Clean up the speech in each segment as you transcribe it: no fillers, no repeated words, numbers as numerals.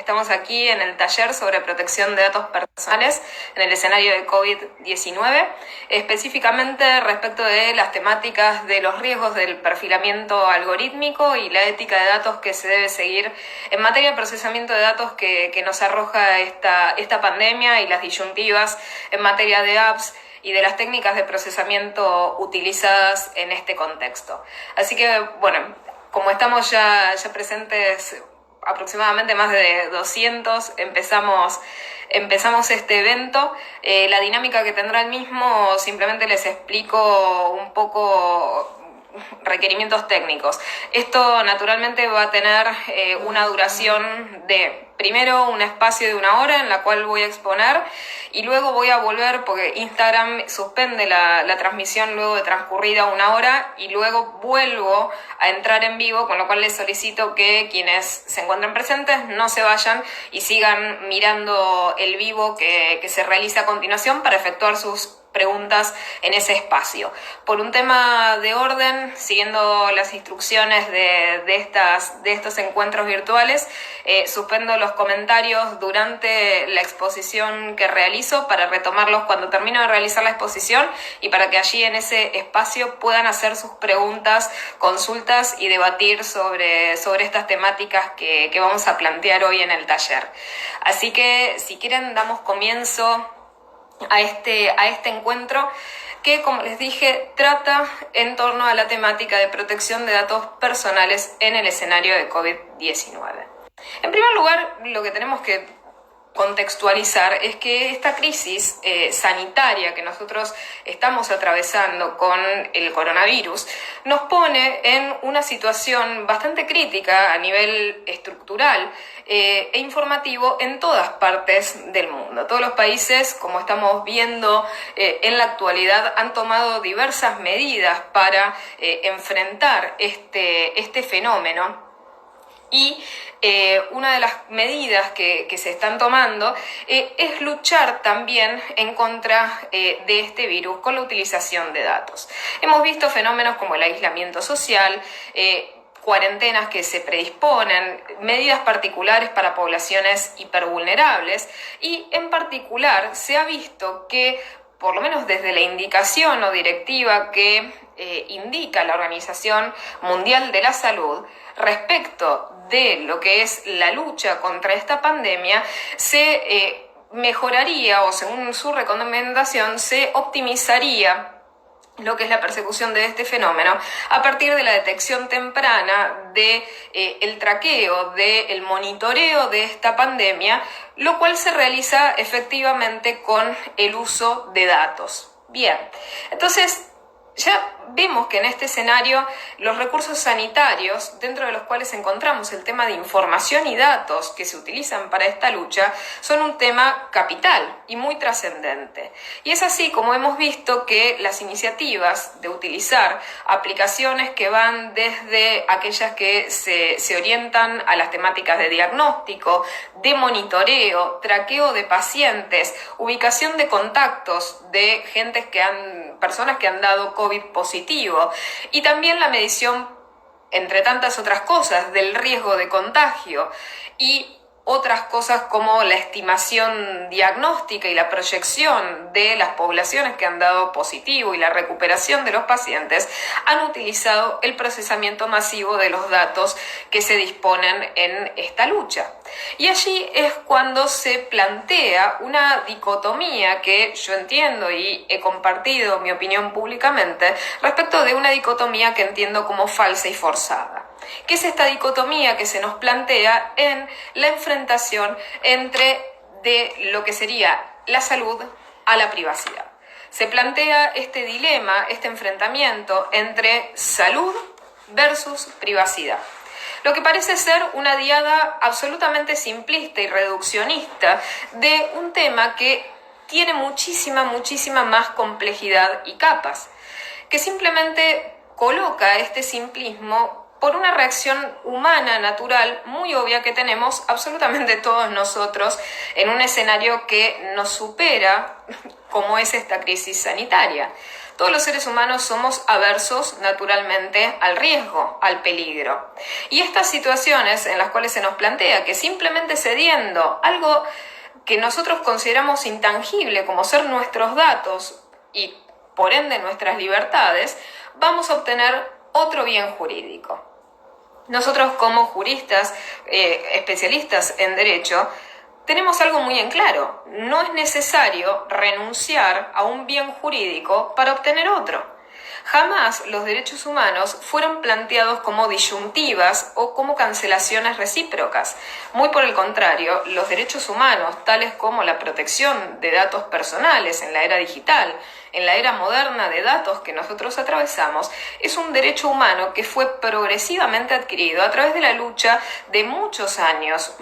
Estamos aquí en el taller sobre protección de datos personales en el escenario de COVID-19, específicamente respecto de las temáticas de los riesgos del perfilamiento algorítmico y la ética de datos que se debe seguir en materia de procesamiento de datos que nos arroja esta pandemia y las disyuntivas en materia de apps y de las técnicas de procesamiento utilizadas en este contexto. Así que, bueno, como estamos ya presentes aproximadamente más de 200, empezamos este evento. La dinámica que tendrá el mismo, simplemente les explico un poco requerimientos técnicos. Esto naturalmente va a tener una duración de, primero, un espacio de 1 hora en la cual voy a exponer y luego voy a volver porque Instagram suspende la transmisión luego de transcurrida 1 hora y luego vuelvo a entrar en vivo, con lo cual les solicito que quienes se encuentren presentes no se vayan y sigan mirando el vivo que se realiza a continuación para efectuar sus preguntas en ese espacio. Por un tema de orden, siguiendo las instrucciones de estos encuentros virtuales, suspendo los comentarios durante la exposición que realizo para retomarlos cuando termino de realizar la exposición y para que allí en ese espacio puedan hacer sus preguntas, consultas y debatir sobre estas temáticas que vamos a plantear hoy en el taller. Así que, si quieren, damos comienzo a este encuentro que, como les dije, trata en torno a la temática de protección de datos personales en el escenario de COVID-19. En primer lugar, lo que tenemos que contextualizar es que esta crisis sanitaria que nosotros estamos atravesando con el coronavirus nos pone en una situación bastante crítica a nivel estructural e informativo en todas partes del mundo. Todos los países, como estamos viendo en la actualidad, han tomado diversas medidas para enfrentar este fenómeno. Y una de las medidas que se están tomando es luchar también en contra de este virus con la utilización de datos. Hemos visto fenómenos como el aislamiento social, cuarentenas que se predisponen, medidas particulares para poblaciones hipervulnerables y en particular se ha visto que, por lo menos desde la indicación o directiva que indica la Organización Mundial de la Salud, respecto de lo que es la lucha contra esta pandemia, se mejoraría, o según su recomendación, se optimizaría lo que es la persecución de este fenómeno a partir de la detección temprana del traqueo, del monitoreo de esta pandemia, lo cual se realiza efectivamente con el uso de datos. Bien, entonces ya vemos que en este escenario los recursos sanitarios, dentro de los cuales encontramos el tema de información y datos que se utilizan para esta lucha, son un tema capital y muy trascendente. Y es así como hemos visto que las iniciativas de utilizar aplicaciones que van desde aquellas que se orientan a las temáticas de diagnóstico, de monitoreo, traqueo de pacientes, ubicación de contactos de personas que han dado COVID positivo y también la medición, entre tantas otras cosas, del riesgo de contagio y otras cosas como la estimación diagnóstica y la proyección de las poblaciones que han dado positivo y la recuperación de los pacientes, han utilizado el procesamiento masivo de los datos que se disponen en esta lucha. Y allí es cuando se plantea una dicotomía que yo entiendo y he compartido mi opinión públicamente respecto de una dicotomía que entiendo como falsa y forzada. ¿Qué es esta dicotomía que se nos plantea en la enfrentación entre de lo que sería la salud a la privacidad? Se plantea este dilema, este enfrentamiento entre salud versus privacidad. Lo que parece ser una diada absolutamente simplista y reduccionista de un tema que tiene muchísima más complejidad y capas, que simplemente coloca este simplismo por una reacción humana, natural, muy obvia que tenemos absolutamente todos nosotros en un escenario que nos supera como es esta crisis sanitaria. todos los seres humanos somos aversos naturalmente al riesgo, al peligro. Y estas situaciones en las cuales se nos plantea que simplemente cediendo algo que nosotros consideramos intangible, como ser nuestros datos y por ende nuestras libertades, vamos a obtener otro bien jurídico. Nosotros como juristas, especialistas en derecho, tenemos algo muy en claro: no es necesario renunciar a un bien jurídico para obtener otro. Jamás los derechos humanos fueron planteados como disyuntivas o como cancelaciones recíprocas. Muy por el contrario, los derechos humanos, tales como la protección de datos personales en la era digital, en la era moderna de datos que nosotros atravesamos, es un derecho humano que fue progresivamente adquirido a través de la lucha de muchos años,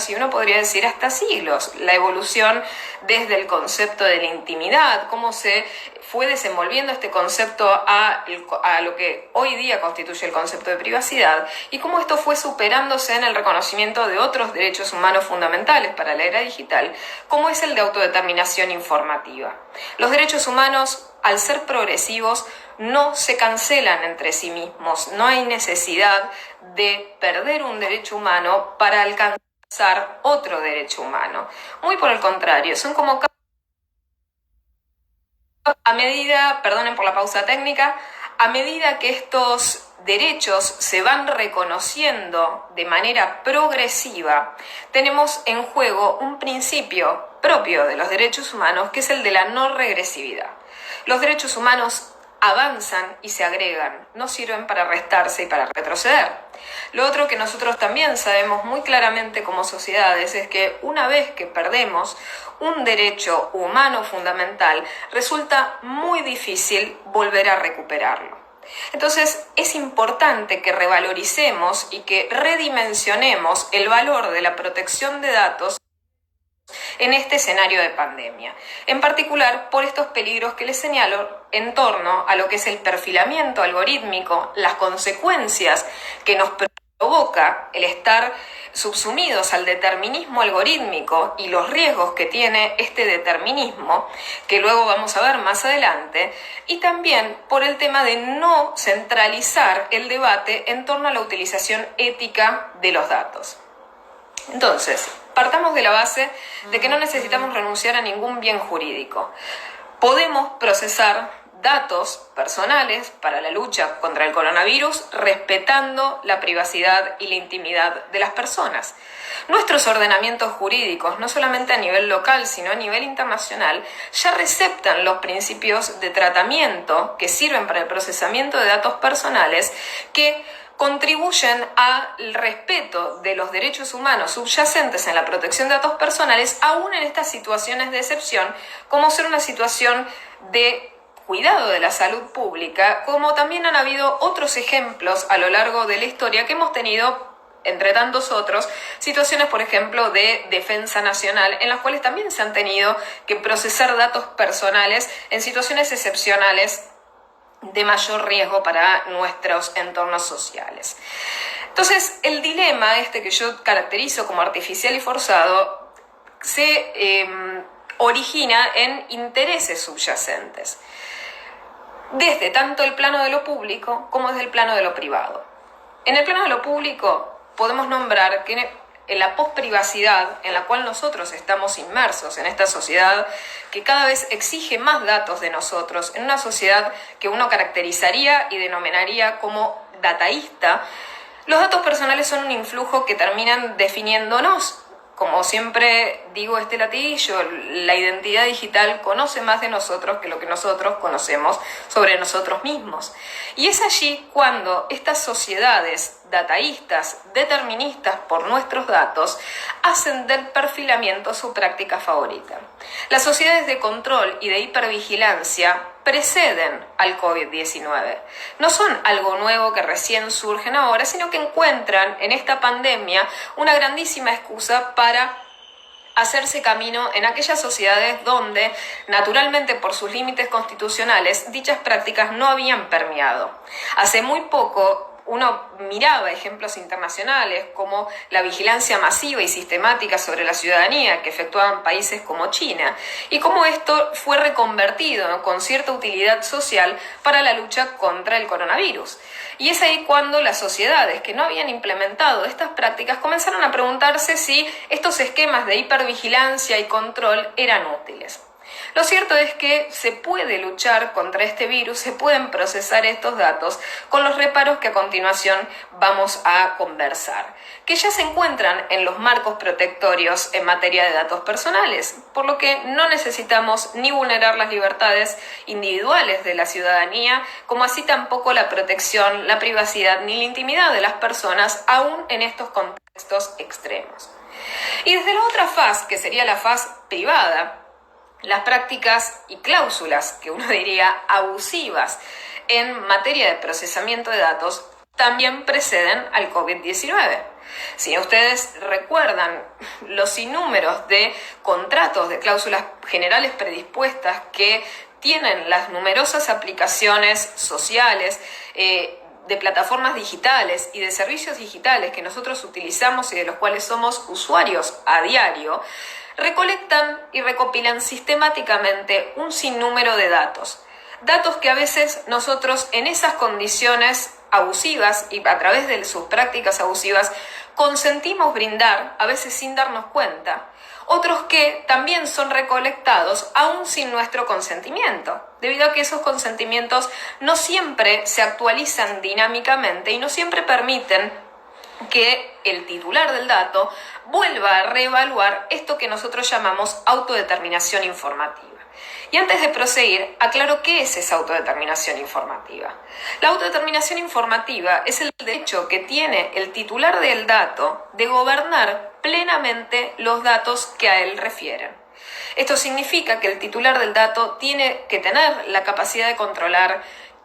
y uno podría decir hasta siglos. La evolución desde el concepto de la intimidad, cómo se fue desenvolviendo este concepto a lo que hoy día constituye el concepto de privacidad, y cómo esto fue superándose en el reconocimiento de otros derechos humanos fundamentales para la era digital, como es el de autodeterminación informativa. Los derechos humanos, al ser progresivos, no se cancelan entre sí mismos. No hay necesidad de perder un derecho humano para alcanzar otro derecho humano. Muy por el contrario, son como a medida, perdonen por la pausa técnica, a medida que estos derechos se van reconociendo de manera progresiva, tenemos en juego un principio propio de los derechos humanos, que es el de la no regresividad. Los derechos humanos avanzan y se agregan, no sirven para restarse y para retroceder. Lo otro que nosotros también sabemos muy claramente como sociedades es que una vez que perdemos un derecho humano fundamental, resulta muy difícil volver a recuperarlo. Entonces es importante que revaloricemos y que redimensionemos el valor de la protección de datos en este escenario de pandemia, en particular por estos peligros que les señalo en torno a lo que es el perfilamiento algorítmico, las consecuencias que nos provoca el estar subsumidos al determinismo algorítmico y los riesgos que tiene este determinismo, que luego vamos a ver más adelante, y también por el tema de no centralizar el debate en torno a la utilización ética de los datos. Entonces, partamos de la base de que no necesitamos renunciar a ningún bien jurídico. Podemos procesar datos personales para la lucha contra el coronavirus respetando la privacidad y la intimidad de las personas. Nuestros ordenamientos jurídicos, no solamente a nivel local, sino a nivel internacional, ya receptan los principios de tratamiento que sirven para el procesamiento de datos personales, que contribuyen al respeto de los derechos humanos subyacentes en la protección de datos personales, aún en estas situaciones de excepción, como ser una situación de cuidado de la salud pública, como también han habido otros ejemplos a lo largo de la historia que hemos tenido, entre tantos otros, situaciones, por ejemplo, de defensa nacional, en las cuales también se han tenido que procesar datos personales en situaciones excepcionales de mayor riesgo para nuestros entornos sociales. Entonces, el dilema que yo caracterizo como artificial y forzado se origina en intereses subyacentes, desde tanto el plano de lo público como desde el plano de lo privado. En el plano de lo público podemos nombrar que en la posprivacidad en la cual nosotros estamos inmersos en esta sociedad que cada vez exige más datos de nosotros, en una sociedad que uno caracterizaría y denominaría como dataísta, los datos personales son un influjo que terminan definiéndonos. Como siempre digo este latiguillo, la identidad digital conoce más de nosotros que lo que nosotros conocemos sobre nosotros mismos. Y es allí cuando estas sociedades dataístas, deterministas por nuestros datos, hacen del perfilamiento su práctica favorita. Las sociedades de control y de hipervigilancia preceden al COVID-19. No son algo nuevo que recién surgen ahora, sino que encuentran en esta pandemia una grandísima excusa para hacerse camino en aquellas sociedades donde, naturalmente por sus límites constitucionales, dichas prácticas no habían permeado. Hace muy poco uno miraba ejemplos internacionales como la vigilancia masiva y sistemática sobre la ciudadanía que efectuaban países como China y cómo esto fue reconvertido, ¿no?, con cierta utilidad social para la lucha contra el coronavirus. Y es ahí cuando las sociedades que no habían implementado estas prácticas comenzaron a preguntarse si estos esquemas de hipervigilancia y control eran útiles. Lo cierto es que se puede luchar contra este virus, se pueden procesar estos datos con los reparos que a continuación vamos a conversar, que ya se encuentran en los marcos protectorios en materia de datos personales, por lo que no necesitamos ni vulnerar las libertades individuales de la ciudadanía, como así tampoco la protección, la privacidad ni la intimidad de las personas, aún en estos contextos extremos. Y desde la otra faz, que sería la faz privada, las prácticas y cláusulas, que uno diría abusivas, en materia de procesamiento de datos también preceden al COVID-19. Si ustedes recuerdan los sinnúmeros de contratos de cláusulas generales predispuestas que tienen las numerosas aplicaciones sociales, de plataformas digitales y de servicios digitales que nosotros utilizamos y de los cuales somos usuarios a diario, recolectan y recopilan sistemáticamente un sinnúmero de datos. Datos que a veces nosotros en esas condiciones abusivas y a través de sus prácticas abusivas consentimos brindar, a veces sin darnos cuenta. Otros que también son recolectados aún sin nuestro consentimiento, debido a que esos consentimientos no siempre se actualizan dinámicamente y no siempre permiten que el titular del dato vuelva a reevaluar esto que nosotros llamamos autodeterminación informativa. Y antes de proseguir, aclaro qué es esa autodeterminación informativa. La autodeterminación informativa es el derecho que tiene el titular del dato de gobernar plenamente los datos que a él refieren. Esto significa que el titular del dato tiene que tener la capacidad de controlar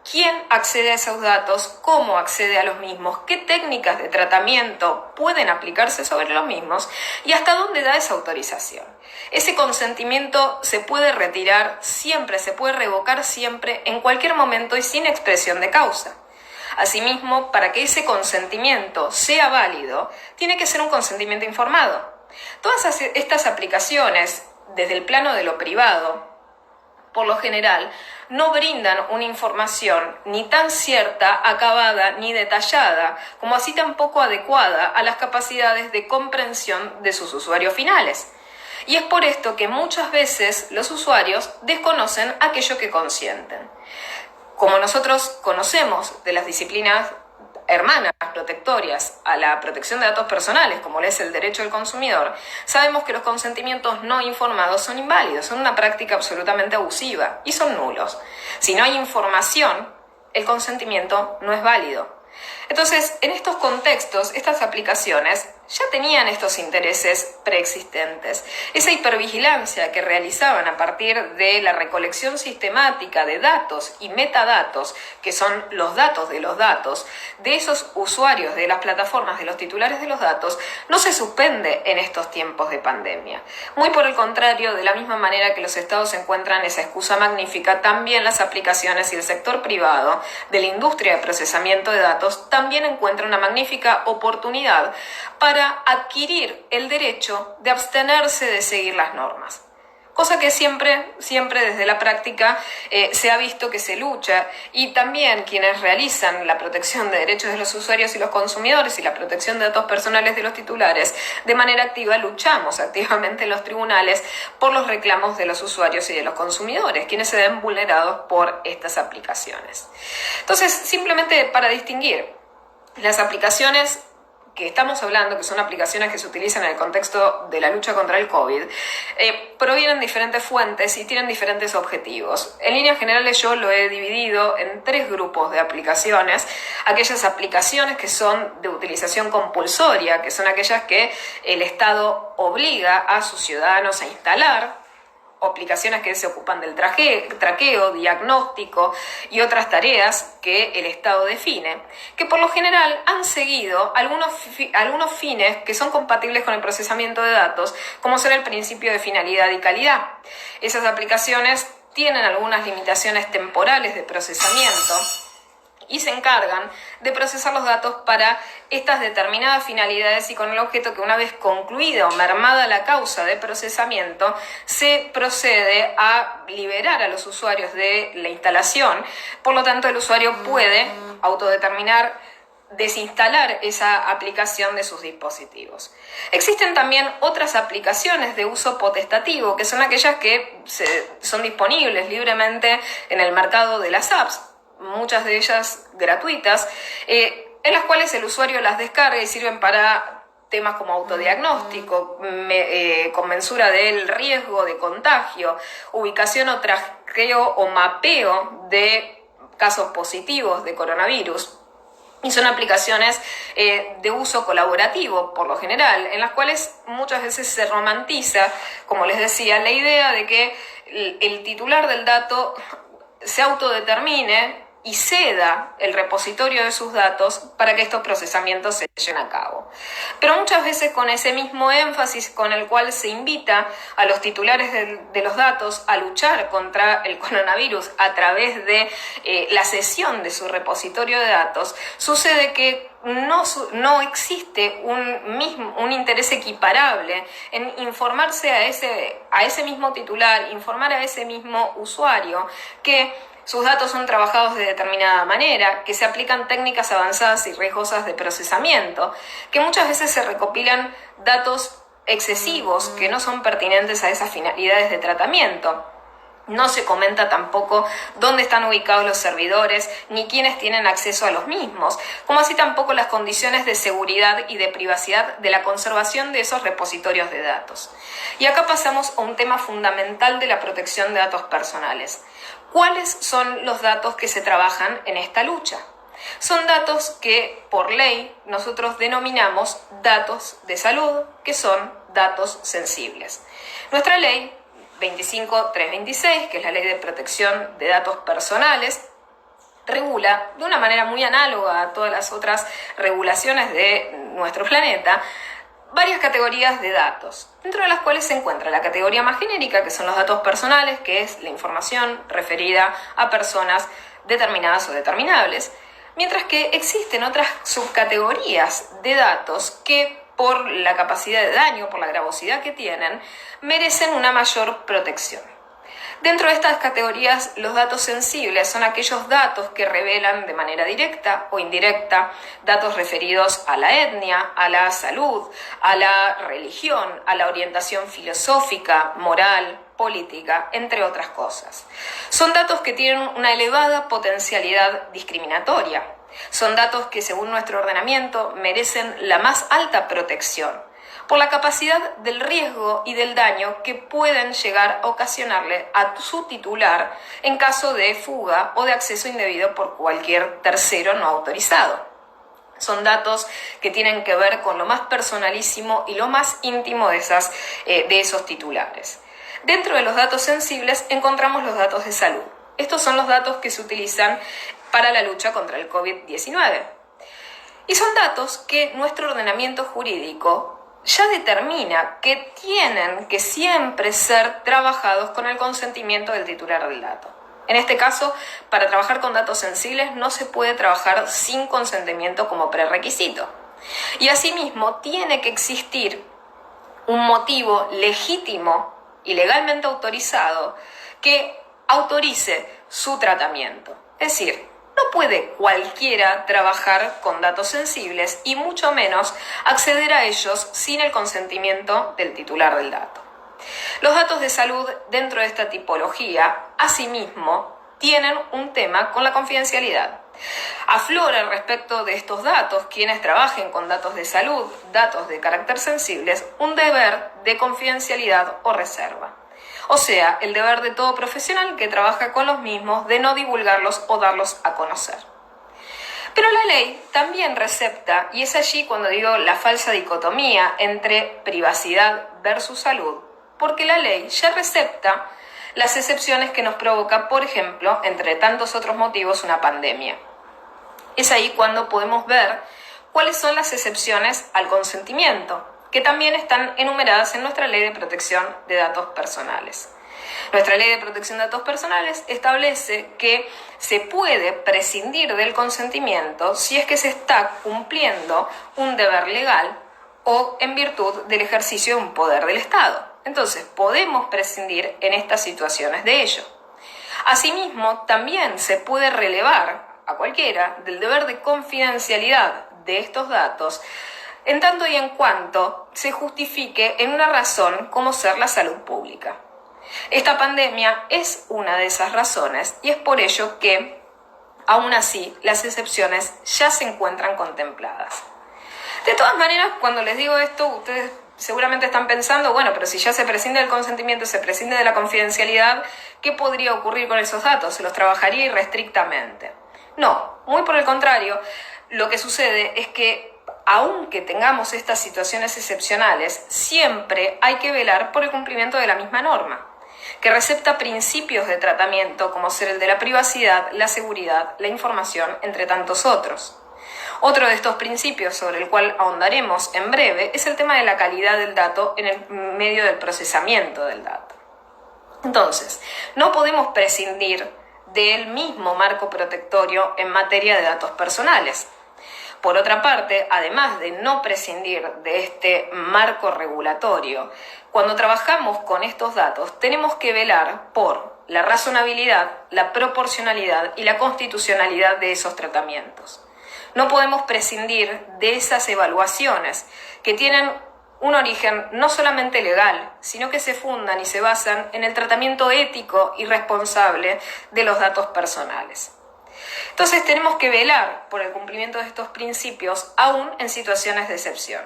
quién accede a esos datos, cómo accede a los mismos, qué técnicas de tratamiento pueden aplicarse sobre los mismos y hasta dónde da esa autorización. Ese consentimiento se puede retirar siempre, se puede revocar siempre, en cualquier momento y sin expresión de causa. Asimismo, para que ese consentimiento sea válido, tiene que ser un consentimiento informado. Todas estas aplicaciones, desde el plano de lo privado, por lo general, no brindan una información ni tan cierta, acabada ni detallada, como así tampoco adecuada a las capacidades de comprensión de sus usuarios finales. Y es por esto que muchas veces los usuarios desconocen aquello que consienten. Como nosotros conocemos de las disciplinas hermanas protectorias a la protección de datos personales, como es el derecho del consumidor, sabemos que los consentimientos no informados son inválidos, son una práctica absolutamente abusiva y son nulos. Si no hay información, el consentimiento no es válido. Entonces, en estos contextos, estas aplicaciones ya tenían estos intereses preexistentes. Esa hipervigilancia que realizaban a partir de la recolección sistemática de datos y metadatos, que son los datos, de esos usuarios de las plataformas, de los titulares de los datos, no se suspende en estos tiempos de pandemia. Muy por el contrario, de la misma manera que los estados encuentran esa excusa magnífica, también las aplicaciones y el sector privado de la industria de procesamiento de datos también encuentra una magnífica oportunidad para adquirir el derecho de abstenerse de seguir las normas. Cosa que siempre desde la práctica se ha visto que se lucha, y también quienes realizan la protección de derechos de los usuarios y los consumidores y la protección de datos personales de los titulares, de manera activa luchamos activamente en los tribunales por los reclamos de los usuarios y de los consumidores, quienes se ven vulnerados por estas aplicaciones. Entonces, simplemente para distinguir las aplicaciones que estamos hablando, que son aplicaciones que se utilizan en el contexto de la lucha contra el COVID, provienen de diferentes fuentes y tienen diferentes objetivos. En líneas generales yo lo he dividido en 3 grupos de aplicaciones. Aquellas aplicaciones que son de utilización compulsoria, que son aquellas que el Estado obliga a sus ciudadanos a instalar, aplicaciones que se ocupan del traqueo, diagnóstico y otras tareas que el Estado define, que por lo general han seguido algunos fines que son compatibles con el procesamiento de datos, como son el principio de finalidad y calidad. Esas aplicaciones tienen algunas limitaciones temporales de procesamiento y se encargan de procesar los datos para estas determinadas finalidades y con el objeto que una vez concluida o mermada la causa de procesamiento, se procede a liberar a los usuarios de la instalación. Por lo tanto, el usuario puede autodeterminar desinstalar esa aplicación de sus dispositivos. Existen también otras aplicaciones de uso potestativo, que son aquellas que son disponibles libremente en el mercado de las apps, muchas de ellas gratuitas, en las cuales el usuario las descarga y sirven para temas como autodiagnóstico, con mensura del riesgo de contagio, ubicación o traqueo o mapeo de casos positivos de coronavirus. Y son aplicaciones de uso colaborativo, por lo general, en las cuales muchas veces se romantiza, como les decía, la idea de que el titular del dato se autodetermine y ceda el repositorio de sus datos para que estos procesamientos se lleven a cabo. Pero muchas veces con ese mismo énfasis con el cual se invita a los titulares de los datos a luchar contra el coronavirus a través de la cesión de su repositorio de datos, sucede que no existe un interés equiparable en informarse a ese mismo titular, informar a ese mismo usuario que sus datos son trabajados de determinada manera, que se aplican técnicas avanzadas y riesgosas de procesamiento, que muchas veces se recopilan datos excesivos que no son pertinentes a esas finalidades de tratamiento. No se comenta tampoco dónde están ubicados los servidores ni quiénes tienen acceso a los mismos, como así tampoco las condiciones de seguridad y de privacidad de la conservación de esos repositorios de datos. Y acá pasamos a un tema fundamental de la protección de datos personales. ¿Cuáles son los datos que se trabajan en esta lucha? Son datos que por ley nosotros denominamos datos de salud, que son datos sensibles. Nuestra ley 25326, que es la Ley de Protección de Datos Personales, regula de una manera muy análoga a todas las otras regulaciones de nuestro planeta varias categorías de datos, dentro de las cuales se encuentra la categoría más genérica, que son los datos personales, que es la información referida a personas determinadas o determinables, mientras que existen otras subcategorías de datos que por la capacidad de daño, por la gravosidad que tienen, merecen una mayor protección. Dentro de estas categorías, los datos sensibles son aquellos datos que revelan de manera directa o indirecta datos referidos a la etnia, a la salud, a la religión, a la orientación filosófica, moral, política, entre otras cosas. Son datos que tienen una elevada potencialidad discriminatoria. Son datos que, según nuestro ordenamiento, merecen la más alta protección por la capacidad del riesgo y del daño que pueden llegar a ocasionarle a su titular en caso de fuga o de acceso indebido por cualquier tercero no autorizado. Son datos que tienen que ver con lo más personalísimo y lo más íntimo de esos titulares. Dentro de los datos sensibles encontramos los datos de salud. Estos son los datos que se utilizan para la lucha contra el COVID-19. Y son datos que nuestro ordenamiento jurídico ya determina que tienen que siempre ser trabajados con el consentimiento del titular del dato. En este caso, para trabajar con datos sensibles no se puede trabajar sin consentimiento como prerequisito. Y asimismo, tiene que existir un motivo legítimo y legalmente autorizado que autorice su tratamiento. Es decir, no puede cualquiera trabajar con datos sensibles y mucho menos acceder a ellos sin el consentimiento del titular del dato. Los datos de salud dentro de esta tipología, asimismo, tienen un tema con la confidencialidad. Aflora respecto de estos datos, quienes trabajen con datos de salud, datos de carácter sensibles, un deber de confidencialidad o reserva. O sea, el deber de todo profesional que trabaja con los mismos de no divulgarlos o darlos a conocer. Pero la ley también recepta, y es allí cuando digo la falsa dicotomía entre privacidad versus salud, porque la ley ya recepta las excepciones que nos provoca, por ejemplo, entre tantos otros motivos, una pandemia. Es ahí cuando podemos ver cuáles son las excepciones al consentimiento, que también están enumeradas en nuestra Ley de Protección de Datos Personales. Nuestra Ley de Protección de Datos Personales establece que se puede prescindir del consentimiento si es que se está cumpliendo un deber legal o en virtud del ejercicio de un poder del Estado. Entonces, podemos prescindir en estas situaciones de ello. Asimismo, también se puede relevar a cualquiera del deber de confidencialidad de estos datos, en tanto y en cuanto se justifique en una razón como ser la salud pública. Esta pandemia es una de esas razones y es por ello que, aún así, las excepciones ya se encuentran contempladas. De todas maneras, cuando les digo esto, ustedes seguramente están pensando, bueno, pero si ya se prescinde del consentimiento, se prescinde de la confidencialidad, ¿qué podría ocurrir con esos datos? ¿Se los trabajaría irrestrictamente? No, muy por el contrario, lo que sucede es que aunque tengamos estas situaciones excepcionales, siempre hay que velar por el cumplimiento de la misma norma, que recepta principios de tratamiento como ser el de la privacidad, la seguridad, la información, entre tantos otros. Otro de estos principios sobre el cual ahondaremos en breve es el tema de la calidad del dato en el medio del procesamiento del dato. Entonces, no podemos prescindir del mismo marco protectorio en materia de datos personales. Por otra parte, además de no prescindir de este marco regulatorio, cuando trabajamos con estos datos tenemos que velar por la razonabilidad, la proporcionalidad y la constitucionalidad de esos tratamientos. No podemos prescindir de esas evaluaciones que tienen un origen no solamente legal, sino que se fundan y se basan en el tratamiento ético y responsable de los datos personales. Entonces tenemos que velar por el cumplimiento de estos principios aún en situaciones de excepción.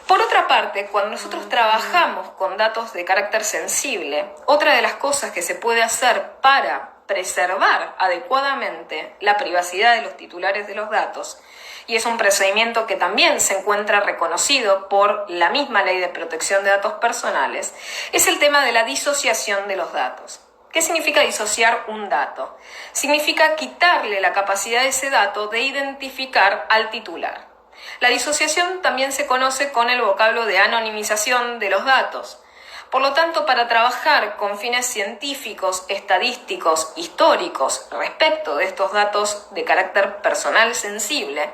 Por otra parte, cuando nosotros trabajamos con datos de carácter sensible, otra de las cosas que se puede hacer para preservar adecuadamente la privacidad de los titulares de los datos, y es un procedimiento que también se encuentra reconocido por la misma Ley de Protección de Datos Personales, es el tema de la disociación de los datos. ¿Qué significa disociar un dato? Significa quitarle la capacidad de ese dato de identificar al titular. La disociación también se conoce con el vocablo de anonimización de los datos. Por lo tanto, para trabajar con fines científicos, estadísticos, históricos respecto de estos datos de carácter personal sensible,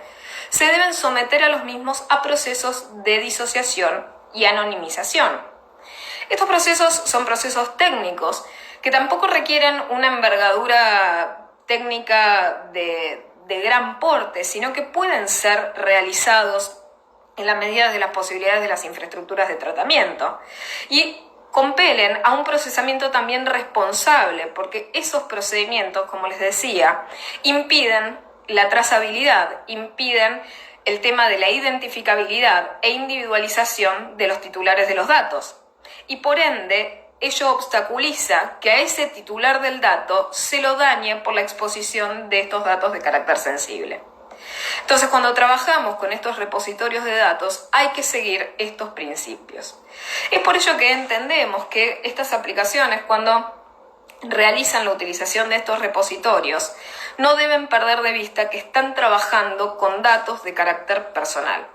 se deben someter a los mismos a procesos de disociación y anonimización. Estos procesos son procesos técnicos que tampoco requieren una envergadura técnica de gran porte, sino que pueden ser realizados en la medida de las posibilidades de las infraestructuras de tratamiento y compelen a un procesamiento también responsable, porque esos procedimientos, como les decía, impiden la trazabilidad, impiden el tema de la identificabilidad e individualización de los titulares de los datos. Y por ende, ello obstaculiza que a ese titular del dato se lo dañe por la exposición de estos datos de carácter sensible. Entonces, cuando trabajamos con estos repositorios de datos, hay que seguir estos principios. Es por ello que entendemos que estas aplicaciones, cuando realizan la utilización de estos repositorios, no deben perder de vista que están trabajando con datos de carácter personal.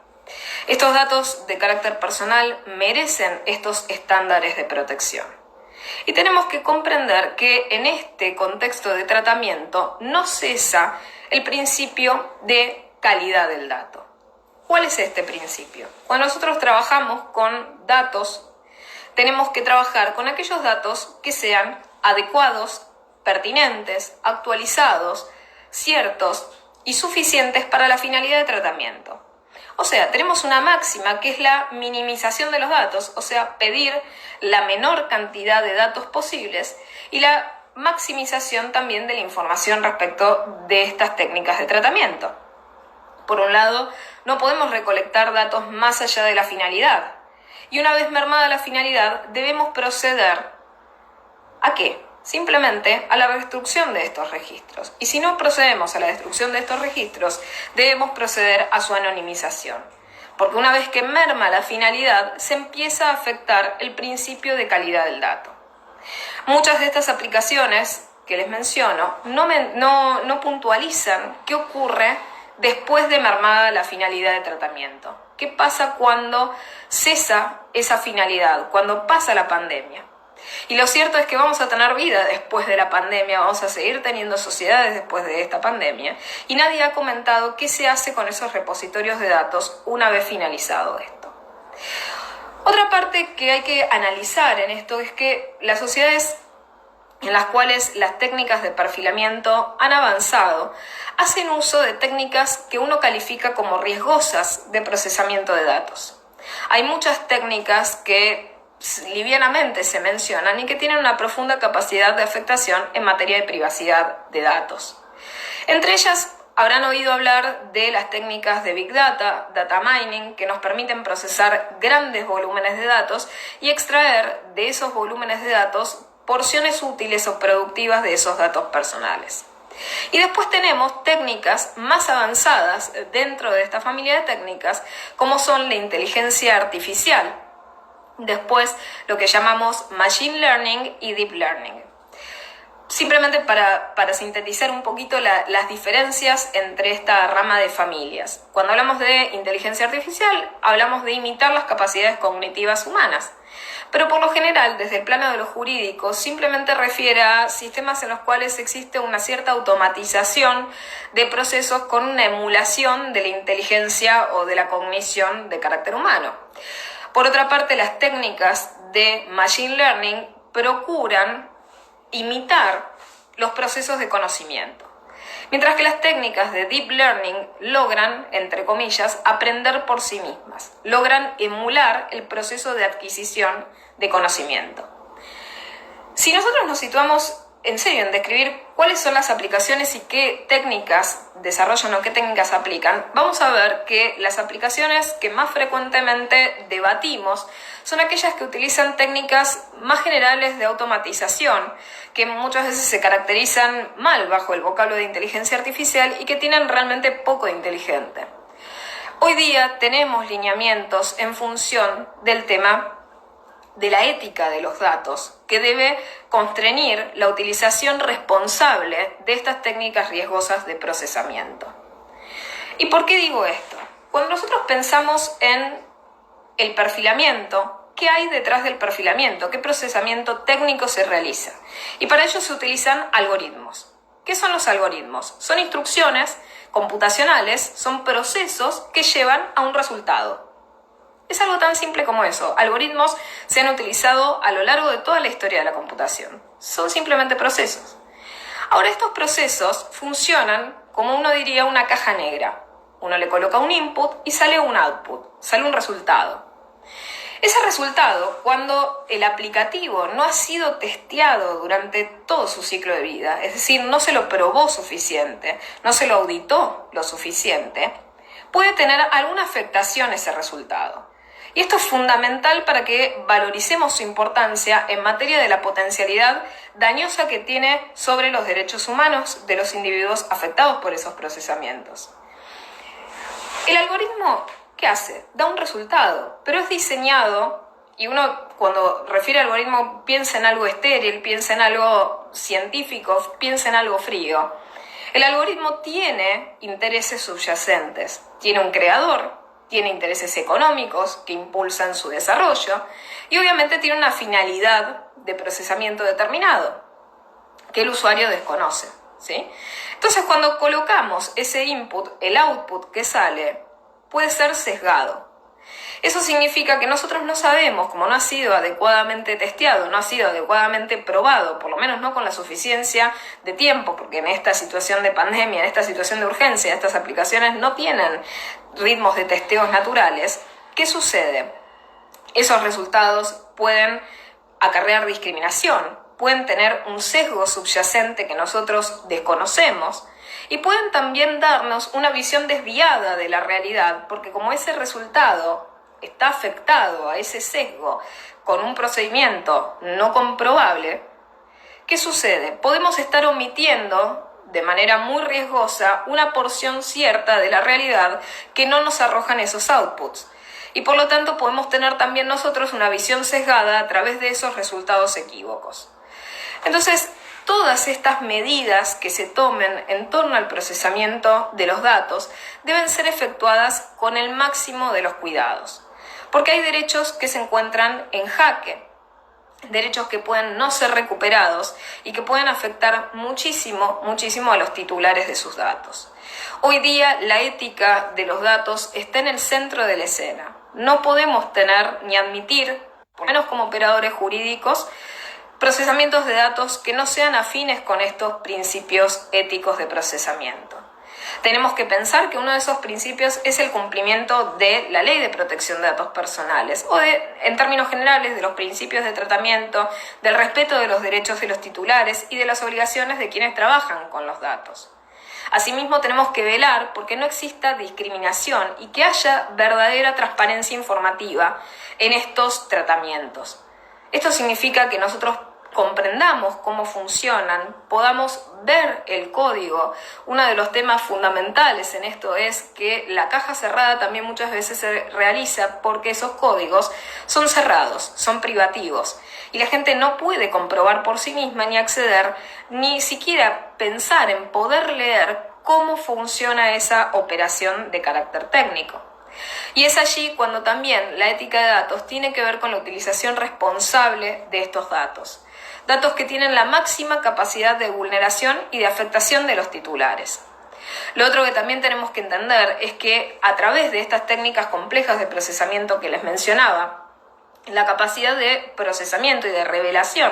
Estos datos de carácter personal merecen estos estándares de protección. Y tenemos que comprender que en este contexto de tratamiento no cesa el principio de calidad del dato. ¿Cuál es este principio? Cuando nosotros trabajamos con datos, tenemos que trabajar con aquellos datos que sean adecuados, pertinentes, actualizados, ciertos y suficientes para la finalidad de tratamiento. O sea, tenemos una máxima que es la minimización de los datos, o sea, pedir la menor cantidad de datos posibles, y la maximización también de la información respecto de estas técnicas de tratamiento. Por un lado, no podemos recolectar datos más allá de la finalidad, y una vez mermada la finalidad, debemos proceder ¿a qué? Simplemente a la destrucción de estos registros. Y si no procedemos a la destrucción de estos registros, debemos proceder a su anonimización. Porque una vez que merma la finalidad, se empieza a afectar el principio de calidad del dato. Muchas de estas aplicaciones que les menciono no puntualizan qué ocurre después de mermada la finalidad de tratamiento. ¿Qué pasa cuando cesa esa finalidad, cuando pasa la pandemia? Y lo cierto es que vamos a tener vida después de la pandemia, vamos a seguir teniendo sociedades después de esta pandemia, y nadie ha comentado qué se hace con esos repositorios de datos una vez finalizado esto. Otra parte que hay que analizar en esto es que las sociedades en las cuales las técnicas de perfilamiento han avanzado, hacen uso de técnicas que uno califica como riesgosas de procesamiento de datos. Hay muchas técnicas que livianamente se mencionan y que tienen una profunda capacidad de afectación en materia de privacidad de datos. Entre ellas, habrán oído hablar de las técnicas de Big Data, Data Mining, que nos permiten procesar grandes volúmenes de datos y extraer de esos volúmenes de datos porciones útiles o productivas de esos datos personales. Y después tenemos técnicas más avanzadas dentro de esta familia de técnicas, como son la inteligencia artificial, después lo que llamamos Machine Learning y Deep Learning. Simplemente para sintetizar un poquito las diferencias entre esta rama de familias. Cuando hablamos de inteligencia artificial, hablamos de imitar las capacidades cognitivas humanas. Pero por lo general, desde el plano de lo jurídico, simplemente refiere a sistemas en los cuales existe una cierta automatización de procesos con una emulación de la inteligencia o de la cognición de carácter humano. Por otra parte, las técnicas de Machine Learning procuran imitar los procesos de conocimiento, mientras que las técnicas de Deep Learning logran, entre comillas, aprender por sí mismas, logran emular el proceso de adquisición de conocimiento. Si nosotros nos situamos en serio en describir cuáles son las aplicaciones y qué técnicas desarrollan o qué técnicas aplican, vamos a ver que las aplicaciones que más frecuentemente debatimos son aquellas que utilizan técnicas más generales de automatización, que muchas veces se caracterizan mal bajo el vocablo de inteligencia artificial y que tienen realmente poco de inteligente. Hoy día tenemos lineamientos en función del tema de la ética de los datos, que debe constreñir la utilización responsable de estas técnicas riesgosas de procesamiento. ¿Y por qué digo esto? Cuando nosotros pensamos en el perfilamiento, ¿qué hay detrás del perfilamiento? ¿Qué procesamiento técnico se realiza? Y para ello se utilizan algoritmos. ¿Qué son los algoritmos? Son instrucciones computacionales, son procesos que llevan a un resultado. Es algo tan simple como eso. Algoritmos se han utilizado a lo largo de toda la historia de la computación. Son simplemente procesos. Ahora, estos procesos funcionan como uno diría una caja negra. Uno le coloca un input y sale un output, sale un resultado. Ese resultado, cuando el aplicativo no ha sido testeado durante todo su ciclo de vida, es decir, no se lo probó suficiente, no se lo auditó lo suficiente, puede tener alguna afectación ese resultado. Y esto es fundamental para que valoricemos su importancia en materia de la potencialidad dañosa que tiene sobre los derechos humanos de los individuos afectados por esos procesamientos. El algoritmo, ¿qué hace? Da un resultado, pero es diseñado, y uno cuando refiere al algoritmo piensa en algo estéril, piensa en algo científico, piensa en algo frío. El algoritmo tiene intereses subyacentes, tiene un creador, tiene intereses económicos que impulsan su desarrollo y obviamente tiene una finalidad de procesamiento determinado que el usuario desconoce, ¿sí? Entonces, cuando colocamos ese input, el output que sale puede ser sesgado. Eso significa que nosotros no sabemos, como no ha sido adecuadamente testeado, no ha sido adecuadamente probado, por lo menos no con la suficiencia de tiempo, porque en esta situación de pandemia, en esta situación de urgencia, estas aplicaciones no tienen ritmos de testeos naturales. ¿Qué sucede? Esos resultados pueden acarrear discriminación, pueden tener un sesgo subyacente que nosotros desconocemos y pueden también darnos una visión desviada de la realidad, porque como ese resultado está afectado a ese sesgo con un procedimiento no comprobable, ¿qué sucede? Podemos estar omitiendo de manera muy riesgosa una porción cierta de la realidad que no nos arrojan esos outputs. Y por lo tanto podemos tener también nosotros una visión sesgada a través de esos resultados equívocos. Entonces, todas estas medidas que se tomen en torno al procesamiento de los datos deben ser efectuadas con el máximo de los cuidados, porque hay derechos que se encuentran en jaque. derechos que pueden no ser recuperados y que pueden afectar muchísimo, muchísimo a los titulares de sus datos. Hoy día la ética de los datos está en el centro de la escena. No podemos tener ni admitir, por lo menos como operadores jurídicos, procesamientos de datos que no sean afines con estos principios éticos de procesamiento. Tenemos que pensar que uno de esos principios es el cumplimiento de la Ley de Protección de Datos Personales o en términos generales, de los principios de tratamiento, del respeto de los derechos de los titulares y de las obligaciones de quienes trabajan con los datos. Asimismo, tenemos que velar porque no exista discriminación y que haya verdadera transparencia informativa en estos tratamientos. Esto significa que nosotros comprendamos cómo funcionan, podamos ver el código. Uno de los temas fundamentales en esto es que la caja cerrada también muchas veces se realiza porque esos códigos son cerrados, son privativos y la gente no puede comprobar por sí misma ni acceder, ni siquiera pensar en poder leer cómo funciona esa operación de carácter técnico. Y es allí cuando también la ética de datos tiene que ver con la utilización responsable de estos datos. Datos que tienen la máxima capacidad de vulneración y de afectación de los titulares. Lo otro que también tenemos que entender es que a través de estas técnicas complejas de procesamiento que les mencionaba, la capacidad de procesamiento y de revelación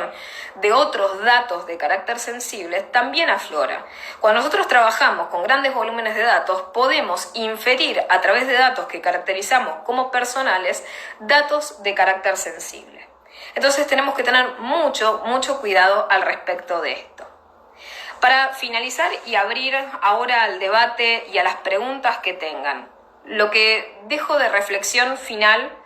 de otros datos de carácter sensible también aflora. Cuando nosotros trabajamos con grandes volúmenes de datos, podemos inferir a través de datos que caracterizamos como personales, datos de carácter sensible. Entonces tenemos que tener mucho cuidado al respecto de esto. Para finalizar y abrir ahora al debate y a las preguntas que tengan, lo que dejo de reflexión final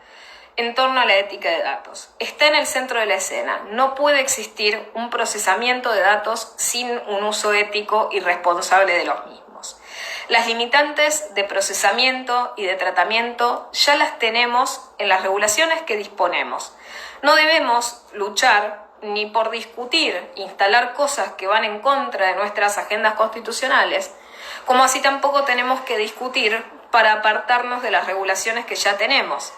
en torno a la ética de datos. Está en el centro de la escena. No puede existir un procesamiento de datos sin un uso ético y responsable de los mismos. Las limitantes de procesamiento y de tratamiento ya las tenemos en las regulaciones que disponemos. No debemos luchar ni por discutir, instalar cosas que van en contra de nuestras agendas constitucionales, como así tampoco tenemos que discutir para apartarnos de las regulaciones que ya tenemos.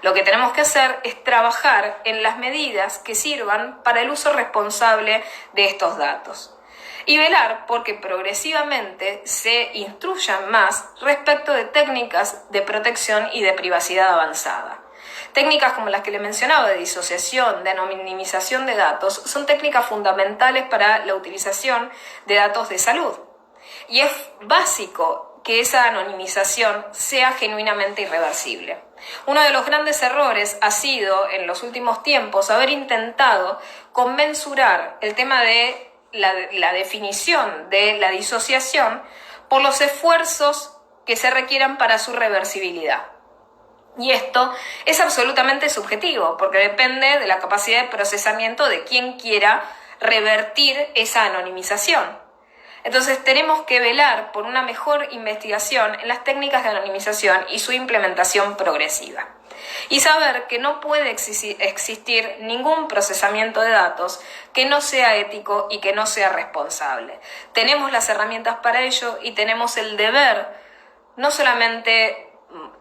Lo que tenemos que hacer es trabajar en las medidas que sirvan para el uso responsable de estos datos y velar porque progresivamente se instruyan más respecto de técnicas de protección y de privacidad avanzada. Técnicas como las que le mencionaba de disociación, de anonimización de datos, son técnicas fundamentales para la utilización de datos de salud. Y es básico que esa anonimización sea genuinamente irreversible. Uno de los grandes errores ha sido, en los últimos tiempos, haber intentado conmensurar el tema de la definición de la disociación por los esfuerzos que se requieran para su reversibilidad. Y esto es absolutamente subjetivo, porque depende de la capacidad de procesamiento de quien quiera revertir esa anonimización. Entonces tenemos que velar por una mejor investigación en las técnicas de anonimización y su implementación progresiva. Y saber que no puede existir ningún procesamiento de datos que no sea ético y que no sea responsable. Tenemos las herramientas para ello y tenemos el deber, no solamente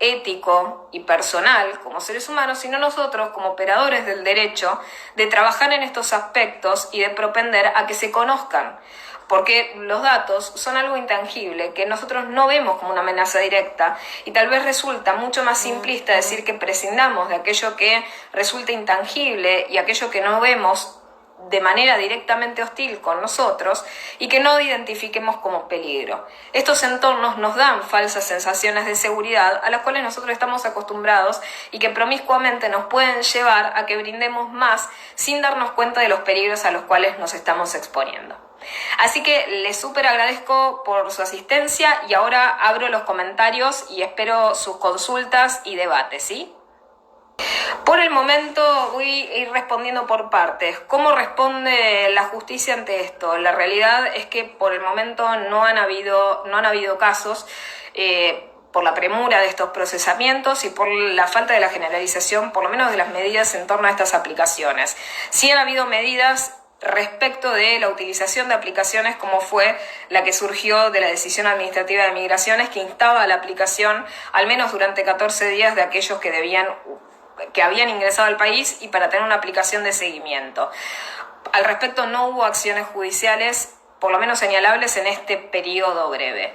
ético y personal como seres humanos, sino nosotros como operadores del derecho, de trabajar en estos aspectos y de propender a que se conozcan. Porque los datos son algo intangible que nosotros no vemos como una amenaza directa y tal vez resulta mucho más simplista decir que prescindamos de aquello que resulta intangible y aquello que no vemos de manera directamente hostil con nosotros y que no identifiquemos como peligro. Estos entornos nos dan falsas sensaciones de seguridad a las cuales nosotros estamos acostumbrados y que promiscuamente nos pueden llevar a que brindemos más sin darnos cuenta de los peligros a los cuales nos estamos exponiendo. Así que les súper agradezco por su asistencia y ahora abro los comentarios y espero sus consultas y debates, ¿sí? Por el momento voy a ir respondiendo por partes. ¿Cómo responde la justicia ante esto? La realidad es que por el momento no han habido casos por la premura de estos procesamientos y por la falta de la generalización, por lo menos de las medidas en torno a estas aplicaciones. Sí han habido medidas respecto de la utilización de aplicaciones como fue la que surgió de la decisión administrativa de migraciones que instaba a la aplicación al menos durante 14 días de aquellos que debían que habían ingresado al país y para tener una aplicación de seguimiento. Al respecto no hubo acciones judiciales, por lo menos señalables, en este periodo breve.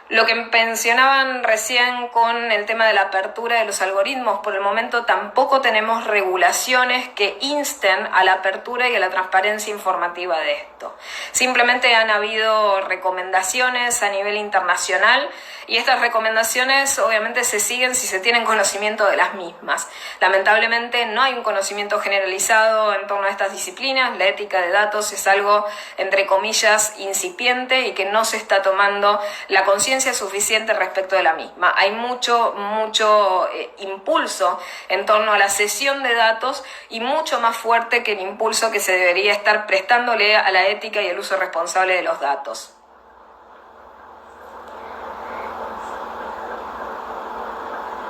Lo que mencionaban recién con el tema de la apertura de los algoritmos, por el momento tampoco tenemos regulaciones que insten a la apertura y a la transparencia informativa de esto. Simplemente han habido recomendaciones a nivel internacional y estas recomendaciones obviamente se siguen si se tienen conocimiento de las mismas. Lamentablemente no hay un conocimiento generalizado en torno a estas disciplinas. La ética de datos es algo, entre comillas, incipiente y que no se está tomando la conciencia suficiente respecto de la misma. Hay mucho impulso en torno a la cesión de datos y mucho más fuerte que el impulso que se debería estar prestándole a la ética y el uso responsable de los datos.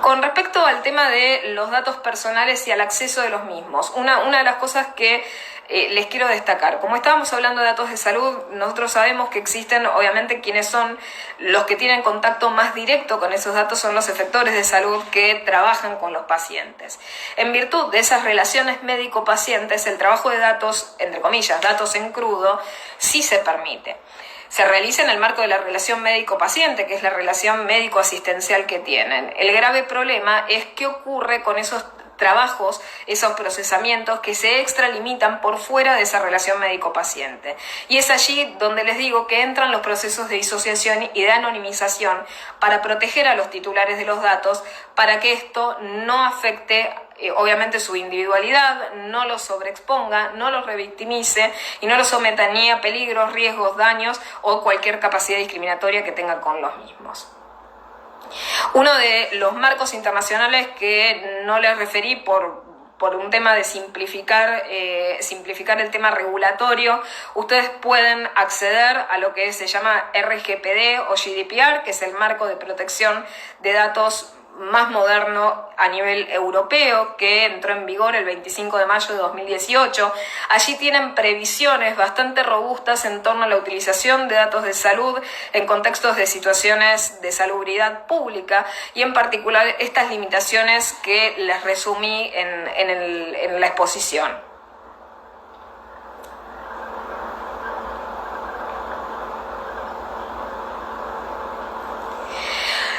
Con respecto al tema de los datos personales y al acceso de los mismos, una de las cosas que les quiero destacar, como estábamos hablando de datos de salud, nosotros sabemos que existen, obviamente, quienes son los que tienen contacto más directo con esos datos, son los efectores de salud que trabajan con los pacientes. En virtud de esas relaciones médico-pacientes, el trabajo de datos, entre comillas, datos en crudo, sí se permite. Se realiza en el marco de la relación médico-paciente, que es la relación médico-asistencial que tienen. El grave problema es qué ocurre con esos trabajos, esos procesamientos que se extralimitan por fuera de esa relación médico-paciente. Y es allí donde les digo que entran los procesos de disociación y de anonimización para proteger a los titulares de los datos, para que esto no afecte obviamente su individualidad, no los sobreexponga, no los revictimice y no los someta ni a peligros, riesgos, daños o cualquier capacidad discriminatoria que tenga con los mismos. Uno de los marcos internacionales que no les referí por un tema de simplificar el tema regulatorio, ustedes pueden acceder a lo que se llama RGPD o GDPR, que es el marco de protección de datos más moderno a nivel europeo, que entró en vigor el 25 de mayo de 2018. Allí tienen previsiones bastante robustas en torno a la utilización de datos de salud en contextos de situaciones de salubridad pública y en particular estas limitaciones que les resumí en la exposición.